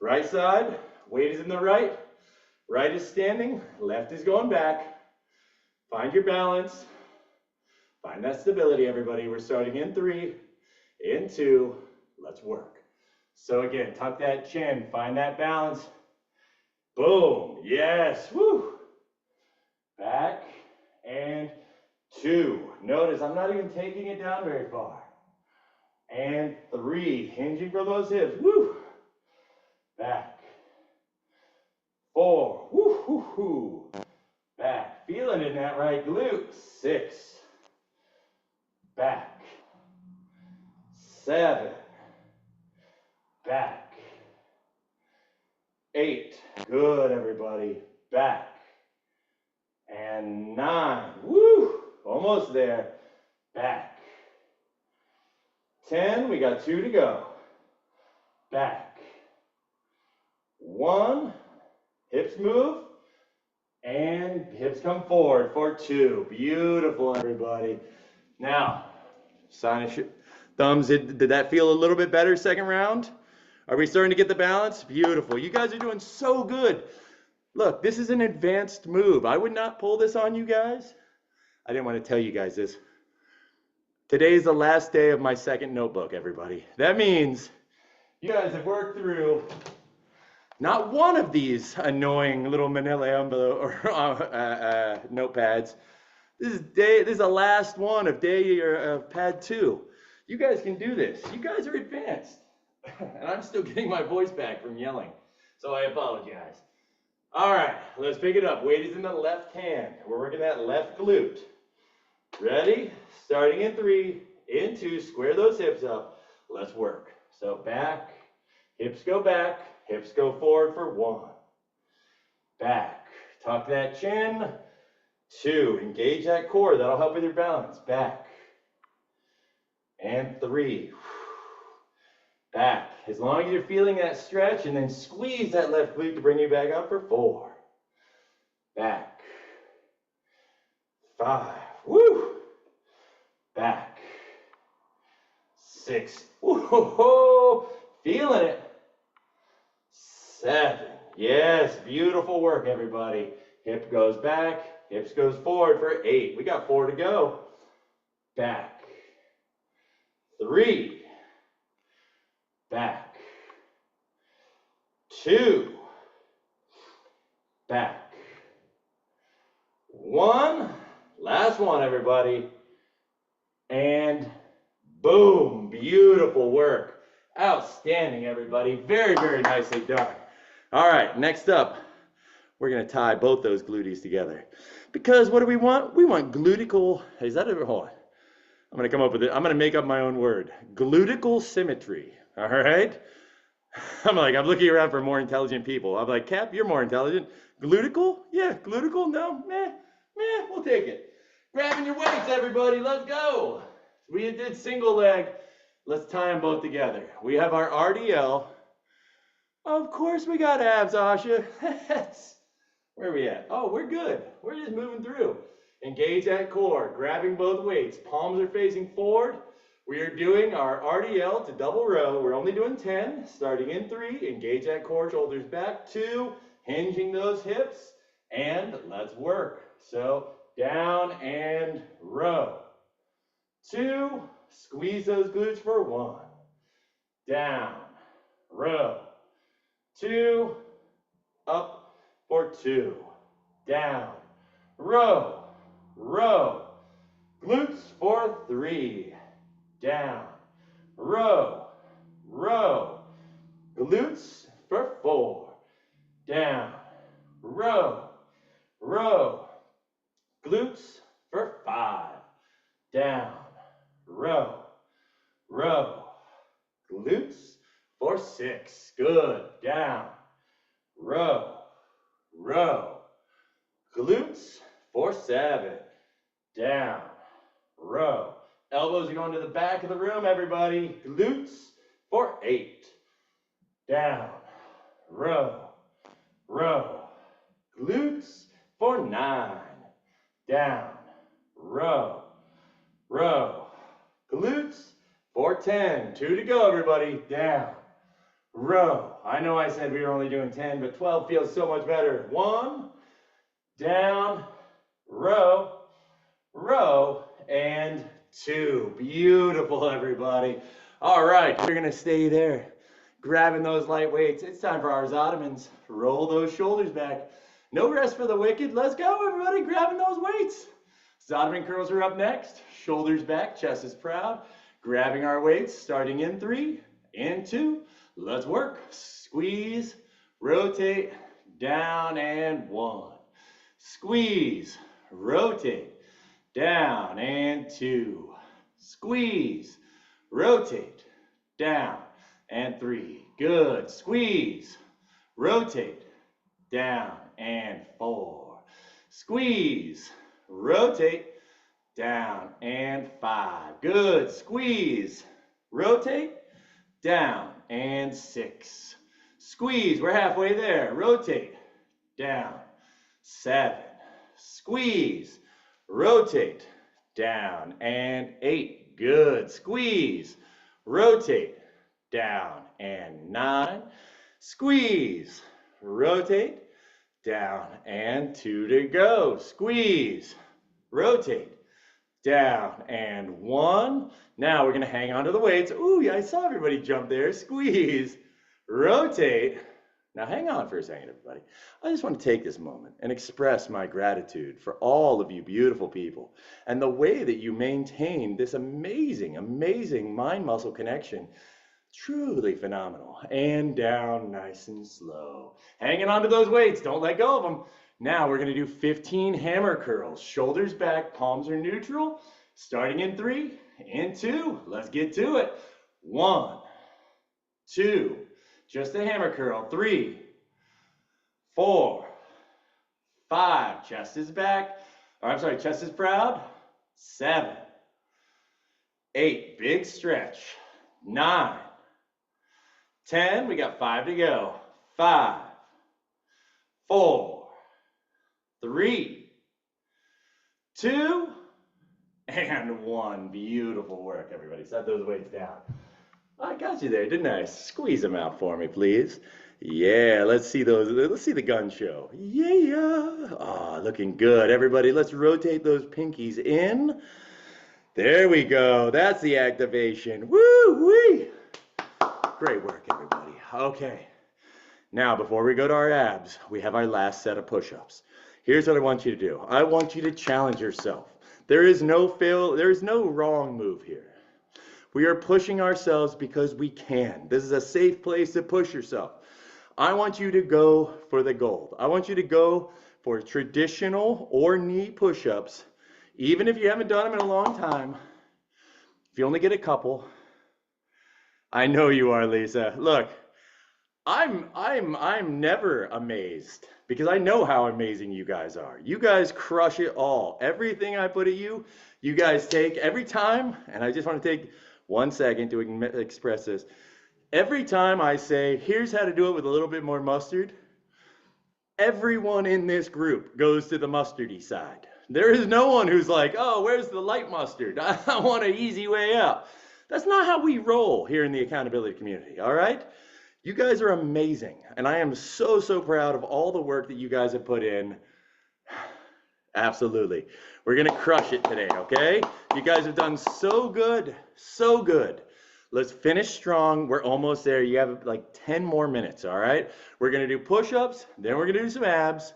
Right side, weight is in the right. Right is standing, left is going back. Find your balance. Find that stability, everybody. We're starting in 3, in 2. Let's work. So again, tuck that chin. Find that balance. Boom. Yes. Woo. Back and 2. Notice I'm not even taking it down very far. And 3. Hinging for those hips. Woo. Back. 4. Woo, woo, woo. Back. Feeling in that right glute. 6. Back. 7. Back. 8. Good, everybody. Back. And 9. Woo! Almost there. Back. 10. We got 2 to go. Back. 1. Hips move. And hips come forward for 2. Beautiful, everybody. Now, sign of thumbs. Did that feel a little bit better second round? Are we starting to get the balance? Beautiful. You guys are doing so good. Look, this is an advanced move. I would not pull this on you guys. I didn't want to tell you guys this. Today is the last day of my second notebook, everybody. That means you guys have worked through not one of these annoying little manila envelope or notepads. This is the last one of pad 2. You guys can do this. You guys are advanced. And I'm still getting my voice back from yelling. So I apologize. All right, let's pick it up. Weight is in the left hand. We're working that left glute. Ready? Starting in 3, in 2, square those hips up. Let's work. So back, hips go back, hips go forward for 1. Back, tuck that chin. 2, engage that core. That'll help with your balance. Back. And 3. Back. As long as you're feeling that stretch, and then squeeze that left glute to bring you back up for 4. Back. 5. Woo. Back. 6. Woo. Feeling it. 7. Yes, beautiful work, everybody. Hip goes back, hips goes forward for 8. We got 4 to go. Back. 3. Back. 2. Back. 1. Last one, everybody. And boom. Beautiful work. Outstanding, everybody. Very, very nicely done. All right, next up, we're going to tie both those gluteus together. Because what do we want? We want glutical, is that a, hold on. I'm going to come up with it. I'm going to make up my own word. Glutical symmetry. All right? I'm looking around for more intelligent people. I'm like, Cap, you're more intelligent. Glutical? Yeah, glutical? No? Meh, we'll take it. Grabbing your weights, everybody. Let's go. We did single leg. Let's tie them both together. We have our RDL. Of course we got abs, Asha. Where are we at? Oh, we're good. We're just moving through. Engage that core, grabbing both weights. Palms are facing forward. We are doing our RDL to double row. We're only doing 10, starting in 3. Engage that core, shoulders back. 2, hinging those hips. And let's work. So down and row. 2, squeeze those glutes for 1. Down, row. 2, up for 2. Down, row, row. Glutes for 3. Down, row, row. Glutes for 4. Down, row, row. Glutes for 5. Down, row, row. Glutes for 6. Good. Down, row, row. Glutes for 7. Down, row. Elbows are going to the back of the room, everybody. Glutes for 8. Down, row, row. Glutes for 9. Down, row, row. Glutes for 10. 2 to go, everybody. Down, row. I know I said we were only doing 10, but 12 feels so much better. 1, down, row. row, and 2. Beautiful, everybody. All right, we're gonna stay there, grabbing those light weights. It's time for our Ottomans. Roll those shoulders back. No rest for the wicked. Let's go, everybody, grabbing those weights. Ottoman curls are up next. Shoulders back, chest is proud. Grabbing our weights, starting in 3 and 2. Let's work. Squeeze, rotate, down, and 1. Squeeze, rotate, down, and 2. Squeeze, rotate, down, and 3. Good. Squeeze, rotate, down, and 4. Squeeze, rotate, down, and 5. Good. Squeeze, rotate, down, and 6. Squeeze, we're halfway there. Rotate, down, 7. Squeeze, rotate, down, and 8. Good. Squeeze, rotate, down, and 9. Squeeze, rotate, down, and 2 to go. Squeeze, rotate, down, and 1. Now we're going to hang on to the weights. Ooh, yeah, I saw everybody jump there. Squeeze, rotate. Now hang on for a second, everybody. I just want to take this moment and express my gratitude for all of you beautiful people and the way that you maintain this amazing, amazing mind-muscle connection. Truly phenomenal. And down nice and slow. Hanging on to those weights. Don't let go of them. Now we're going to do 15 hammer curls. Shoulders back, palms are neutral. Starting in 3 and 2. Let's get to it. 1, 2. Just a hammer curl. 3, 4, 5. Chest is back. Or I'm sorry, chest is proud. 7, 8. Big stretch. 9, 10. We got 5 to go. 5, 4, 3, 2, and 1. Beautiful work, everybody. Set those weights down. I got you there, didn't I? Squeeze them out for me, please. Yeah, let's see those. Let's see the gun show. Yeah. Ah, looking good, everybody. Let's rotate those pinkies in. There we go. That's the activation. Woo-wee. Great work, everybody. Okay. Now, before we go to our abs, we have our last set of push-ups. Here's what I want you to do. I want you to challenge yourself. There is no wrong move here. We are pushing ourselves because we can. This is a safe place to push yourself. I want you to go for the gold. I want you to go for traditional or knee push-ups, even if you haven't done them in a long time. If you only get a couple, I know you are, Lisa. Look, I'm never amazed because I know how amazing you guys are. You guys crush it all. Everything I put at you, you guys take every time, and I just want to take 1 second to express this. Every time I say, here's how to do it with a little bit more mustard, everyone in this group goes to the mustardy side. There is no one who's like, oh, where's the light mustard? I want an easy way out. That's not how we roll here in the accountability community, all right? You guys are amazing, and I am so, so proud of all the work that you guys have put in. Absolutely. We're going to crush it today, okay? You guys have done so good, so good. Let's finish strong. We're almost there. You have like 10 more minutes, all right? We're going to do push-ups, then we're going to do some abs.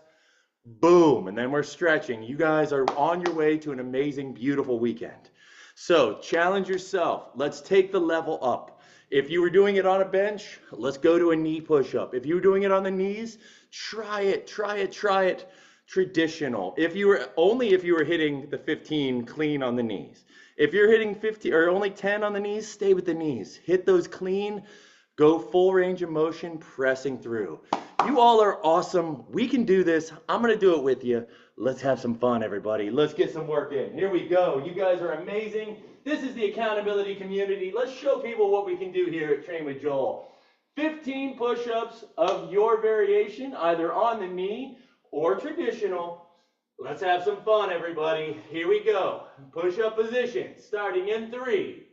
Boom, and then we're stretching. You guys are on your way to an amazing, beautiful weekend. So challenge yourself. Let's take the level up. If you were doing it on a bench, let's go to a knee push-up. If you were doing it on the knees, try it. Traditional. If you were hitting the 15 clean on the knees. If you're hitting 50 or only 10 on the knees, stay with the knees. Hit those clean, go full range of motion, pressing through. You all are awesome. We can do this. I'm going to do it with you. Let's have some fun, everybody. Let's get some work in. Here we go. You guys are amazing. This is the accountability community. Let's show people what we can do here at Train with Joel. 15 push-ups of your variation, either on the knee or traditional. Let's have some fun, everybody. Here we go. Push-up position, starting in 3.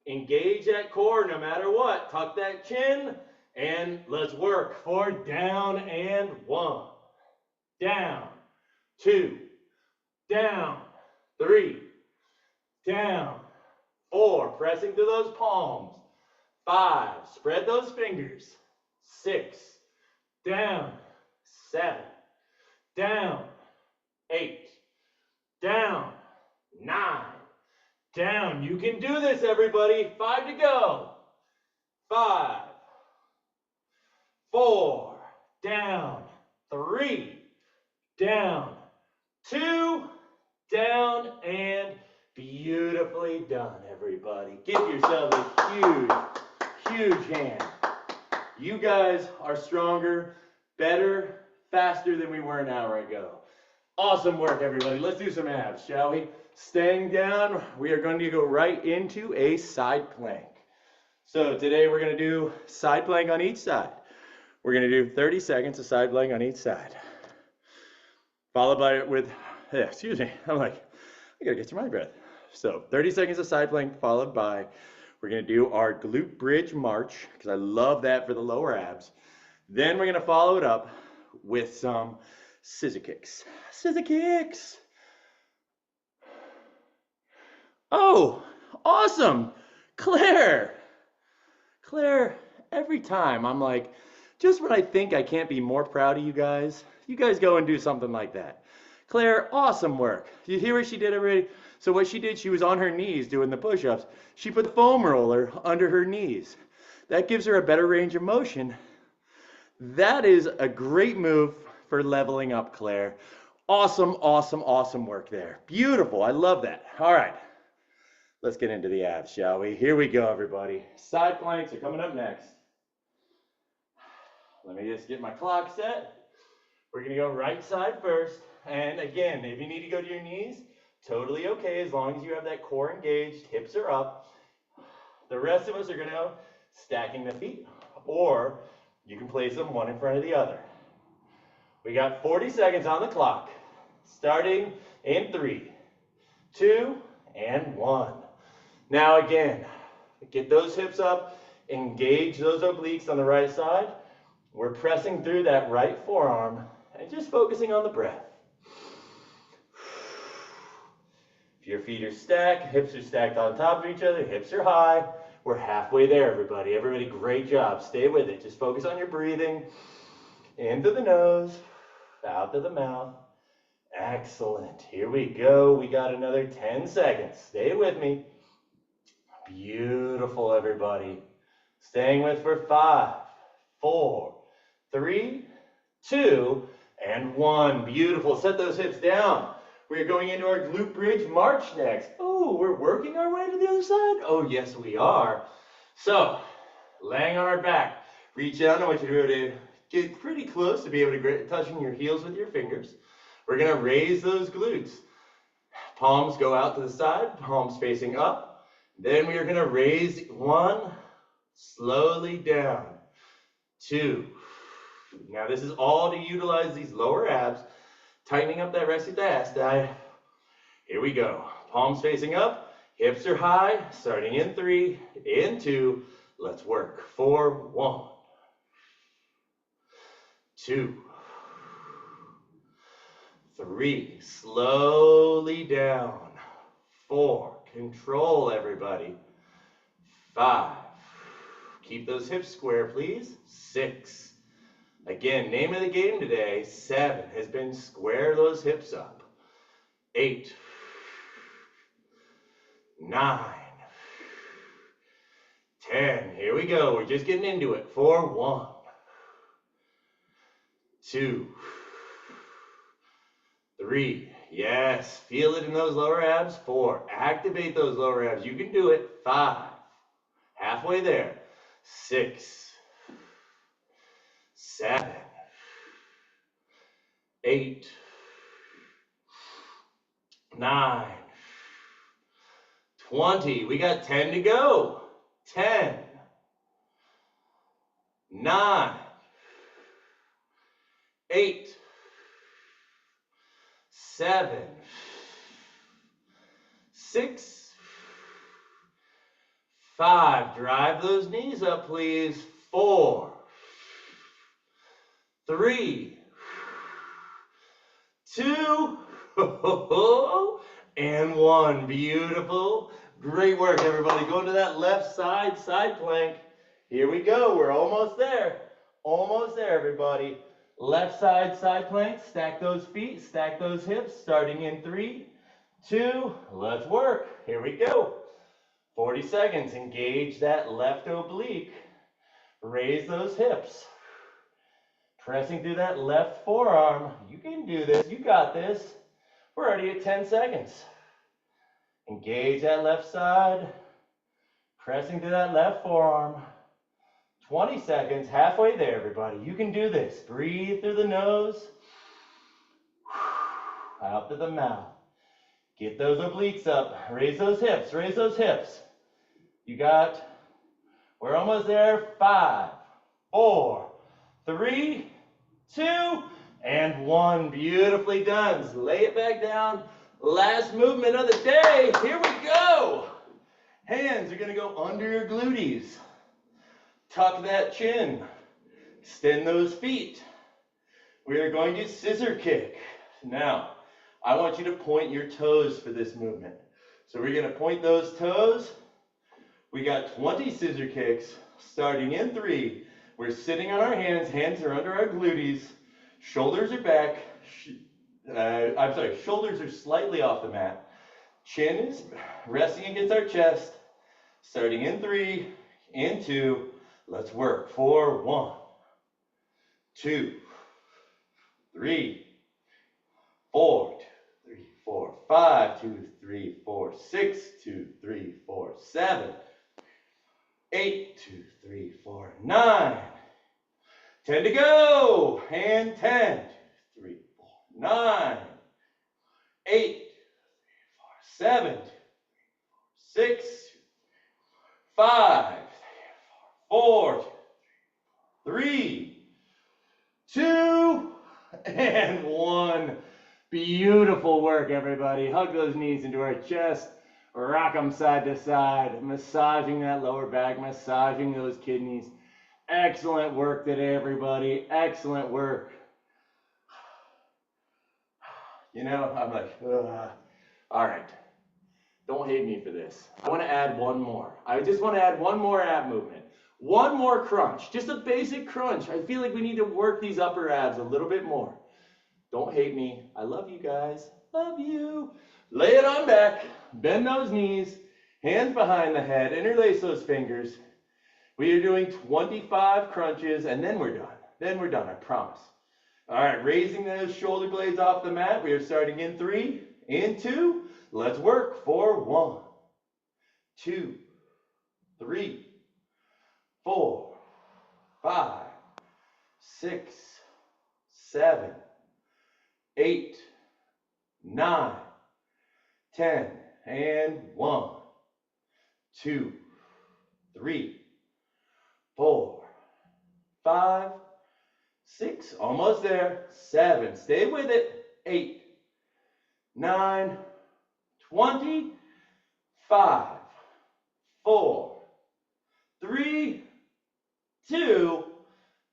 Engage that core no matter what. Tuck that chin, and let's work for down and 1. Down, 2, down, 3, down. 4, pressing through those palms. 5, spread those fingers. 6, down. 7, down. 8, down. 9, down. You can do this, everybody. 5 to go. 5, 4, down. 3, down. 2, down, and beautifully done, everybody. Give yourselves a huge, huge hand. You guys are stronger, better, faster than we were an hour ago. Awesome work, everybody. Let's do some abs, shall we? Staying down, we are going to go right into a side plank. So today we're going to do side plank on each side. We're going to do 30 seconds of side plank on each side. Followed by it with, excuse me, I'm like, I gotta get to my breath. So 30 seconds of side plank followed by, we're gonna do our glute bridge march, because I love that for the lower abs. Then we're gonna follow it up with some scissor kicks. Scissor kicks. Oh, awesome. Claire, every time I'm like, just when I think I can't be more proud of you guys go and do something like that. Claire, awesome work. You hear what she did already? So what she did, she was on her knees doing the push-ups. She put the foam roller under her knees. That gives her a better range of motion. That is a great move for leveling up, Claire. Awesome, awesome, awesome work there. Beautiful, I love that. All right, let's get into the abs, shall we? Here we go, everybody. Side planks are coming up next. Let me just get my clock set. We're gonna go right side first. And again, if you need to go to your knees, totally okay, as long as you have that core engaged, hips are up. The rest of us are gonna go stacking the feet, or you can place them one in front of the other. We got 40 seconds on the clock, starting in 3, 2, and 1. Now again, get those hips up, engage those obliques on the right side. We're pressing through that right forearm and just focusing on the breath. If your feet are stacked, hips are stacked on top of each other, hips are high, we're halfway there, everybody. Everybody, great job. Stay with it. Just focus on your breathing. In through the nose, out through the mouth. Excellent. Here we go. We got another 10 seconds. Stay with me. Beautiful, everybody. Staying with for 5, 4, 3, 2, and 1. Beautiful. Set those hips down. We're going into our glute bridge march next. Oh, we're working our way to the other side? Oh, yes, we are. So, laying on our back, reach out. I want you to get pretty close to be able to touching your heels with your fingers. We're going to raise those glutes. Palms go out to the side, palms facing up. Then we are going to raise 1, slowly down. 2. Now this is all to utilize these lower abs, tightening up that residuosity. Here we go. Palms facing up, hips are high, starting in 3, in 2. Let's work. 4, 1, 2, 3, slowly down. 4, control, everybody. 5, keep those hips square, please. 6, again, name of the game today, 7 has been square those hips up. 8, 9, 10, here we go, we're just getting into it. 4, 1, 2, 3, yes, feel it in those lower abs. 4, activate those lower abs, you can do it. 5, halfway there. 6, 7, 8, 9, 20. We got 10 to go. 10, 9, 8, 7, 6, 5. Drive those knees up, please. 4, 3, 2, and 1. Beautiful. Great work, everybody. Go to that left side, side plank. Here we go. We're almost there. Almost there, everybody. Left side, side plank. Stack those feet, stack those hips, starting in 3, 2, let's work. Here we go. 40 seconds. Engage that left oblique. Raise those hips. Pressing through that left forearm. You can do this. You got this. We're already at 10 seconds. Engage that left side. Pressing through that left forearm. 20 seconds. Halfway there, everybody. You can do this. Breathe through the nose. Out to the mouth. Get those obliques up. Raise those hips. Raise those hips. You got, we're almost there. 5, 4, 3, 2, and 1. Beautifully done. Lay it back down. Last movement of the day. Here we go. Hands are going to go under your glutees. Tuck that chin. Extend those feet. We are going to scissor kick. Now, I want you to point your toes for this movement. So we're going to point those toes. We got 20 scissor kicks starting in 3. We're sitting on our hands. Hands are under our glutees. Shoulders are back. Shoulders are slightly off the mat. Chin is resting against our chest. Starting in 3, in 2. Let's work. 4, 1, 2, 3, 4, 2, 3, 4, 5, 2, 3, 4, 6, 2, 3, 4, 7, 8, 2, 3, 4, 9. 10 to go. And 10, 2, 3, 4, 9, 8, 7, 6, 5, 4, 3, 2, and 1. Beautiful work, everybody. Hug those knees into our chest. Rock them side to side. Massaging that lower back, massaging those kidneys. Excellent work today, everybody. Excellent work. You know, I'm like, ugh. All right. Don't hate me for this. I want to add one more. I just want to add one more ab movement. One more crunch. Just a basic crunch. I feel like we need to work these upper abs a little bit more. Don't hate me. I love you guys. Love you. Lay it on back. Bend those knees. Hands behind the head. Interlace those fingers. We are doing 25 crunches and then we're done. Then we're done, I promise. All right, raising those shoulder blades off the mat. We are starting in 3, in 2. Let's work for 1, 2, 3, 4, 5, 6, 7, 8, 9, 10, and 1, 2, 3, 4, 5, 6, almost there, 7, stay with it, 8, 9, 20, 5, 4, 3, 2,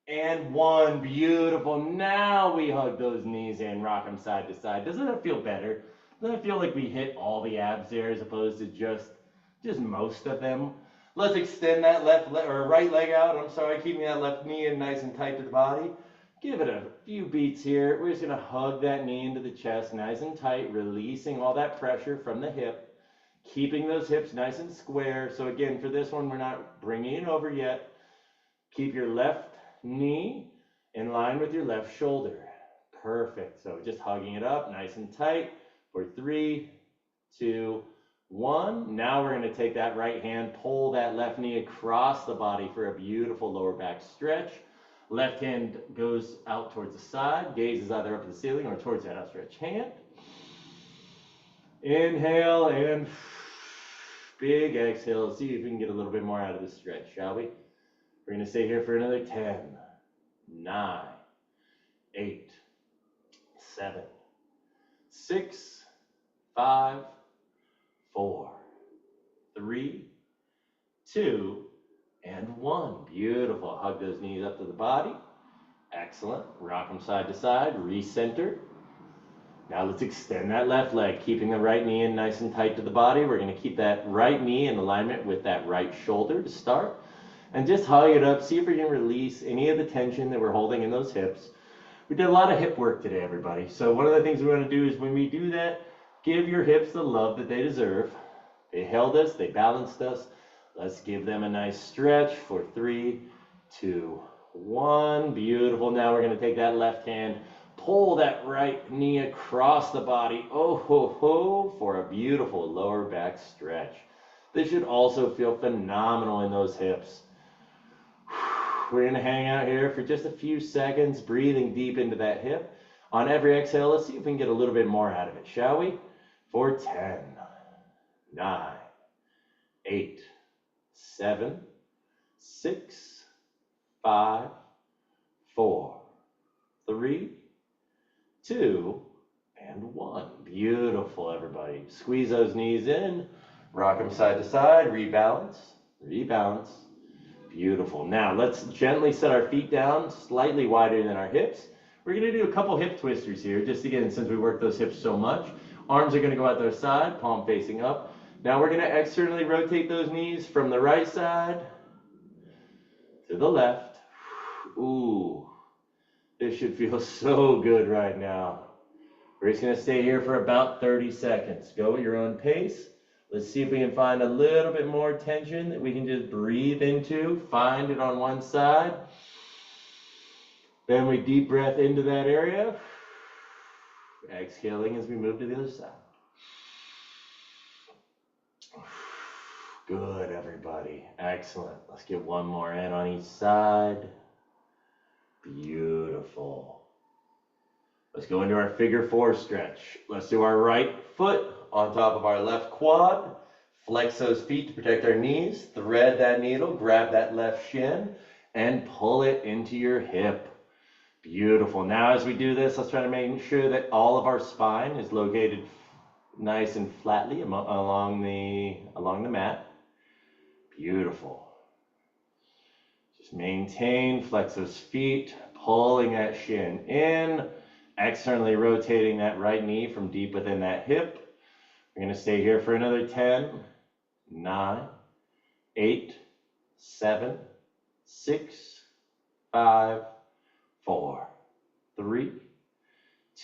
and 1. Beautiful. Now we hug those knees and rock them side to side. Doesn't it feel better? Doesn't it feel like we hit all the abs there as opposed to just most of them? Let's extend that right leg out. I'm sorry, keeping that left knee in nice and tight to the body. Give it a few beats here. We're just going to hug that knee into the chest nice and tight, releasing all that pressure from the hip, keeping those hips nice and square. So again, for this one, we're not bringing it over yet. Keep your left knee in line with your left shoulder. Perfect. So just hugging it up nice and tight for 3, 2, 1. Now we're going to take that right hand, pull that left knee across the body for a beautiful lower back stretch. Left hand goes out towards the side, gaze is either up to the ceiling or towards that outstretched hand. Inhale and big exhale. Let's see if we can get a little bit more out of this stretch, shall we? We're going to stay here for another 10, 9, 8, 7, 6, 5, 4, 3, 2, and 1. Beautiful. Hug those knees up to the body. Excellent. Rock them side to side. Recenter. Now let's extend that left leg, keeping the right knee in nice and tight to the body. We're going to keep that right knee in alignment with that right shoulder to start. And just hug it up. See if we can release any of the tension that we're holding in those hips. We did a lot of hip work today, everybody. So one of the things we want to do is when we do that, give your hips the love that they deserve. They held us, they balanced us. Let's give them a nice stretch for 3, 2, 1. Beautiful. Now we're going to take that left hand, pull that right knee across the body. Oh ho ho, for a beautiful lower back stretch. This should also feel phenomenal in those hips. We're going to hang out here for just a few seconds, breathing deep into that hip. On every exhale, let's see if we can get a little bit more out of it, shall we? For 10, 9, 8, 7, 6, 5, 4, 3, 2, and 1. Beautiful, everybody. Squeeze those knees in, rock them side to side, rebalance, rebalance. Beautiful. Now let's gently set our feet down, slightly wider than our hips. We're going to do a couple hip twisters here, just again, since we work those hips so much. Arms are going to go out their side, palm facing up. Now we're going to externally rotate those knees from the right side to the left. Ooh, this should feel so good right now. We're just going to stay here for about 30 seconds. Go at your own pace. Let's see if we can find a little bit more tension that we can just breathe into. Find it on one side. Then we deep breath into that area. Exhaling as we move to the other side. Good, everybody. Excellent. Let's get one more in on each side. Beautiful. Let's go into our figure 4 stretch. Let's do our right foot on top of our left quad. Flex those feet to protect our knees. Thread that needle, grab that left shin, and pull it into your hip. Beautiful. Now as we do this, let's try to make sure that all of our spine is located nice and flatly along the mat. Beautiful. Just maintain, flex those feet, pulling that shin in, externally rotating that right knee from deep within that hip. We're going to stay here for another 10, 9, 8, 7, 6, 5, 4, 3,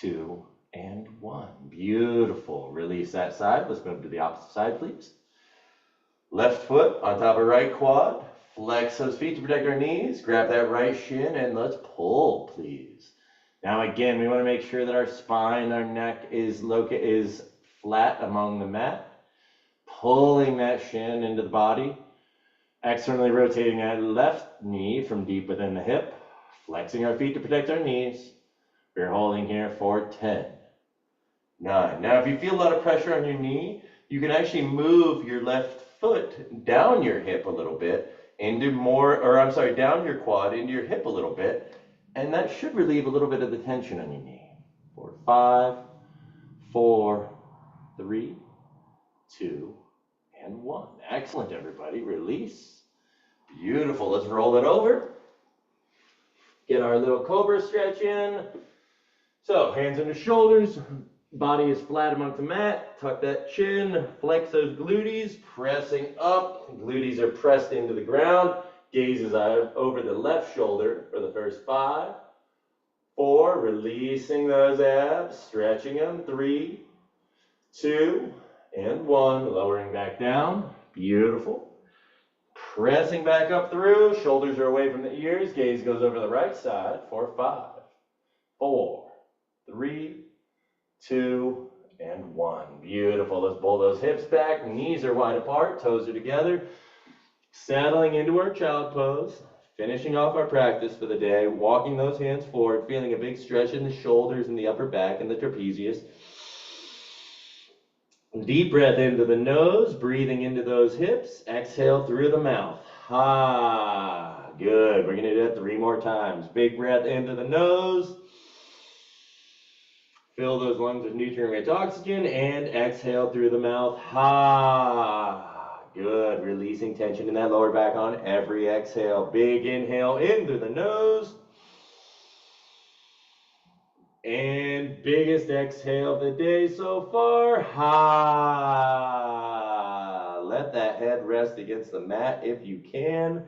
2, and 1. Beautiful. Release that side. Let's move to the opposite side, please. Left foot on top of right quad. Flex those feet to protect our knees. Grab that right shin and let's pull, please. Now again, we want to make sure that our spine, our neck is flat among the mat. Pulling that shin into the body. Externally rotating that left knee from deep within the hip. Flexing our feet to protect our knees. We're holding here for 10, 9. Now if you feel a lot of pressure on your knee, you can actually move your left foot down your hip a little bit down your quad into your hip a little bit, and that should relieve a little bit of the tension on your knee. For 5, 4, 3, 2, and 1. Excellent, everybody. Release. Beautiful. Let's roll it over. Get our little cobra stretch in. So hands on the shoulders, body is flat amongst the mat, tuck that chin, flex those glutees, pressing up, glutees are pressed into the ground, gaze is over the left shoulder for the first 5, 4, releasing those abs, stretching them, 3, 2, and 1, lowering back down, beautiful. Pressing back up through, shoulders are away from the ears, gaze goes over the right side for 5, 4, 3, 2, and 1. Beautiful. Let's pull those hips back. Knees are wide apart. Toes are together. Settling into our child pose. Finishing off our practice for the day. Walking those hands forward. Feeling a big stretch in the shoulders and the upper back and the trapezius. Deep breath into the nose. Breathing into those hips. Exhale through the mouth. Ha. Good. We're going to do that 3 more times. Big breath into the nose. Fill those lungs with nutrient-rich oxygen and exhale through the mouth. Ha! Good. Releasing tension in that lower back on every exhale. Big inhale in through the nose. And biggest exhale of the day so far. Ha! Let that head rest against the mat if you can.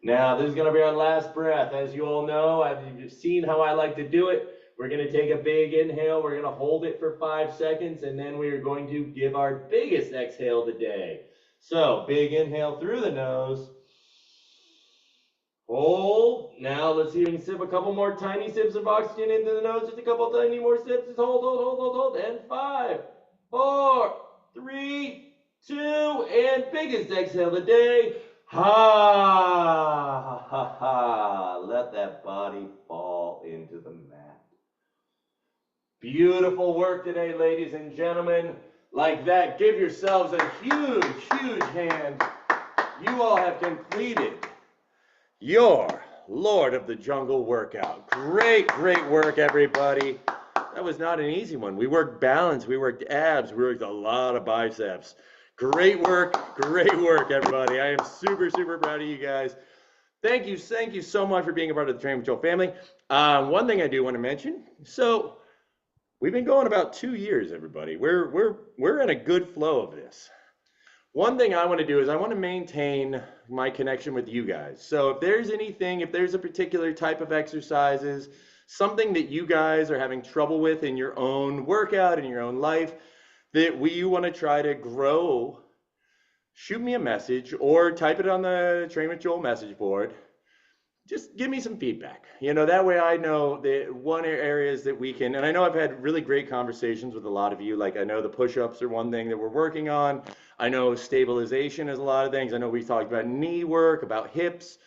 Now, this is going to be our last breath. As you all know, I've seen how I like to do it. We're going to take a big inhale. We're going to hold it for 5 seconds, and then we are going to give our biggest exhale of the day. So, big inhale through the nose. Hold. Now let's see if we can sip a couple more tiny sips of oxygen into the nose. Just a couple tiny more sips. Just hold. And 5, 4, 3, 2, and biggest exhale of the day. Ha. Let that body fall into the mat. Beautiful work today, ladies and gentlemen. Like that, give yourselves a huge, huge hand. You all have completed your Lord of the Jungle workout. Great work, everybody. That was not an easy one. We worked balance, we worked abs, we worked a lot of biceps. Great work, everybody. I am super proud of you guys. Thank you so much for being a part of the Train with Joel family. One thing I do want to mention, so we've been going about 2 years, everybody. We're in a good flow of this. One thing I want to do is I want to maintain my connection with you guys. So if there's anything, if there's a particular type of exercises, something that you guys are having trouble with in your own workout, in your own life, that we want to try to grow, shoot me a message or type it on the Train with Joel message board. Just give me some feedback. That way I know that one areas that we can, and I know I've had really great conversations with a lot of you. Like I know the push-ups are one thing that we're working on. I know stabilization is a lot of things. I know we've talked about knee work, about hips.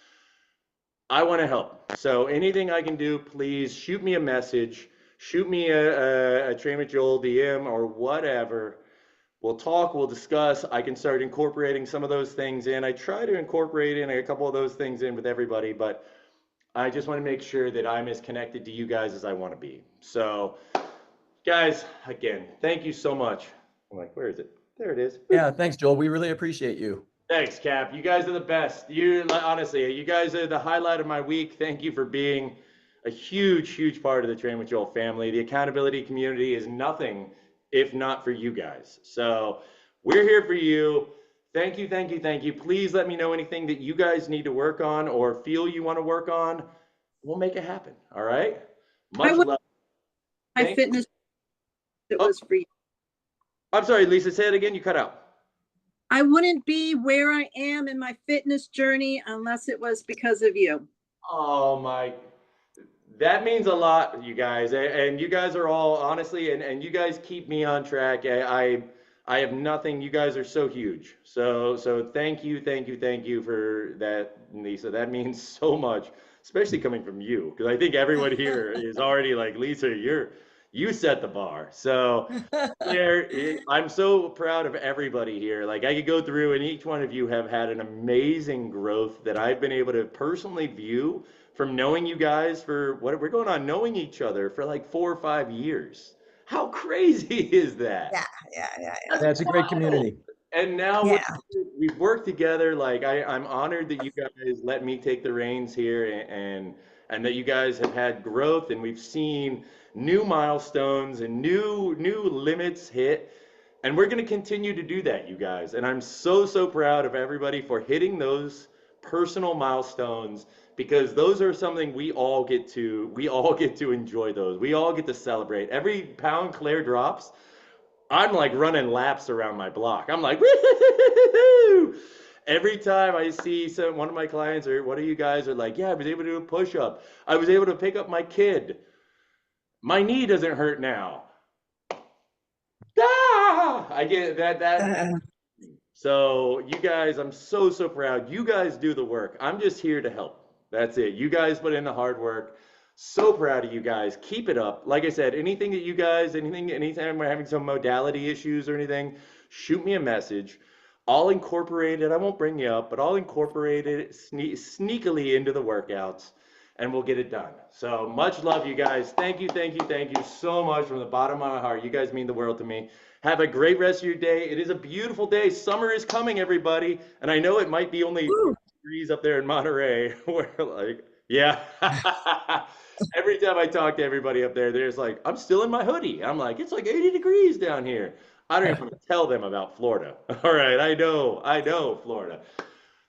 I want to help. So anything I can do, please shoot me a message, shoot me a Train with Joel DM or whatever. We'll talk, we'll discuss. I can start incorporating some of those things in. I try to incorporate in a couple of those things in with everybody, but I just want to make sure that I'm as connected to you guys as I want to be. So, guys, again, thank you so much. I'm like, where is it? There it is. Yeah, thanks, Joel. We really appreciate you. Thanks, Cap. You guys are the best. Honestly, you guys are the highlight of my week. Thank you for being a huge part of the Train with Joel family. The accountability community is nothing if not for you guys. So we're here for you. Thank you. Please let me know anything that you guys need to work on or feel you want to work on. We'll make it happen. All right. Much love. My fitness, it was for you. I'm sorry, Lisa, say it again. You cut out. I wouldn't be where I am in my fitness journey unless it was because of you. Oh my, that means a lot, you guys. And you guys are all honestly, and you guys keep me on track. I have nothing. You guys are so huge. So thank you for that, Lisa. That means so much, especially coming from you, because I think everyone here is already like, Lisa, you set the bar. So I'm so proud of everybody here. Like I could go through and each one of you have had an amazing growth that I've been able to personally view from knowing you guys for what we're going on, knowing each other for like 4 or 5 years. How crazy is that? Yeah. That's a great community. And now we've worked together. Like I'm honored that you guys let me take the reins here and that you guys have had growth and we've seen new milestones and new limits hit. And we're going to continue to do that, you guys. And I'm so proud of everybody for hitting those personal milestones, because those are something we all get to enjoy those. We all get to celebrate. Every pound Claire drops, I'm like running laps around my block. I'm like, woo! Every time I see one of my clients or one of you guys are like, yeah, I was able to do a push-up. I was able to pick up my kid. My knee doesn't hurt now. I get that. So you guys, I'm so proud. You guys do the work. I'm just here to help. That's it. You guys put in the hard work. So proud of you guys. Keep it up. Like I said, anything that you guys, anytime we're having some modality issues or anything, shoot me a message. I'll incorporate it. I won't bring you up, but I'll incorporate it sneakily into the workouts and we'll get it done. So much love, you guys. Thank you so much from the bottom of my heart. You guys mean the world to me. Have a great rest of your day. It is a beautiful day. Summer is coming, everybody. And I know it might be only degrees up there in Monterey where like Yeah. Every time I talk to everybody up there, they're just like, I'm still in my hoodie. I'm like, it's like 80 degrees down here. I don't even want to tell them about Florida. All right, I know Florida.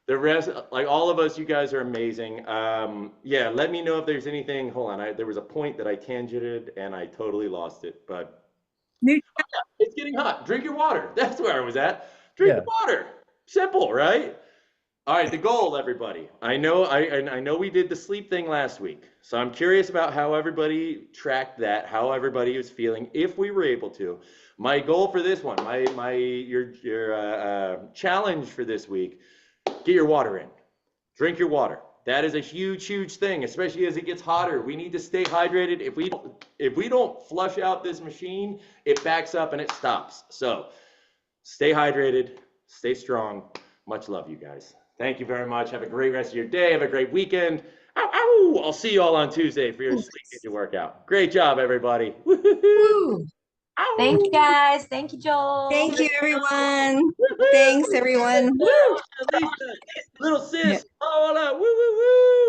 The rest, like all of us, you guys are amazing. Yeah, let me know if there's anything. Hold on, there was a point that I tangented and I totally lost it. But New- it's getting hot. Drink your water. That's where I was at. Drink Yeah. the water. Simple, right? All right, the goal, everybody. I know we did the sleep thing last week, so I'm curious about how everybody tracked that, how everybody was feeling, if we were able to. My goal for this one, your challenge for this week, get your water in. Drink your water. That is a huge thing, especially as it gets hotter. We need to stay hydrated. If we don't flush out this machine, it backs up and it stops. So stay hydrated, stay strong. Much love, you guys. Thank you very much. Have a great rest of your day. Have a great weekend. Ow, ow. I'll see you all on Tuesday for your sleep ninja workout. Great job, everybody. Woo. Ow. Thank you guys. Thank you, Joel. Thank you, everyone. Woo-hoo. Thanks, everyone. Woo! Lisa, little sis. Yeah. Hola. Woo, woo, woo.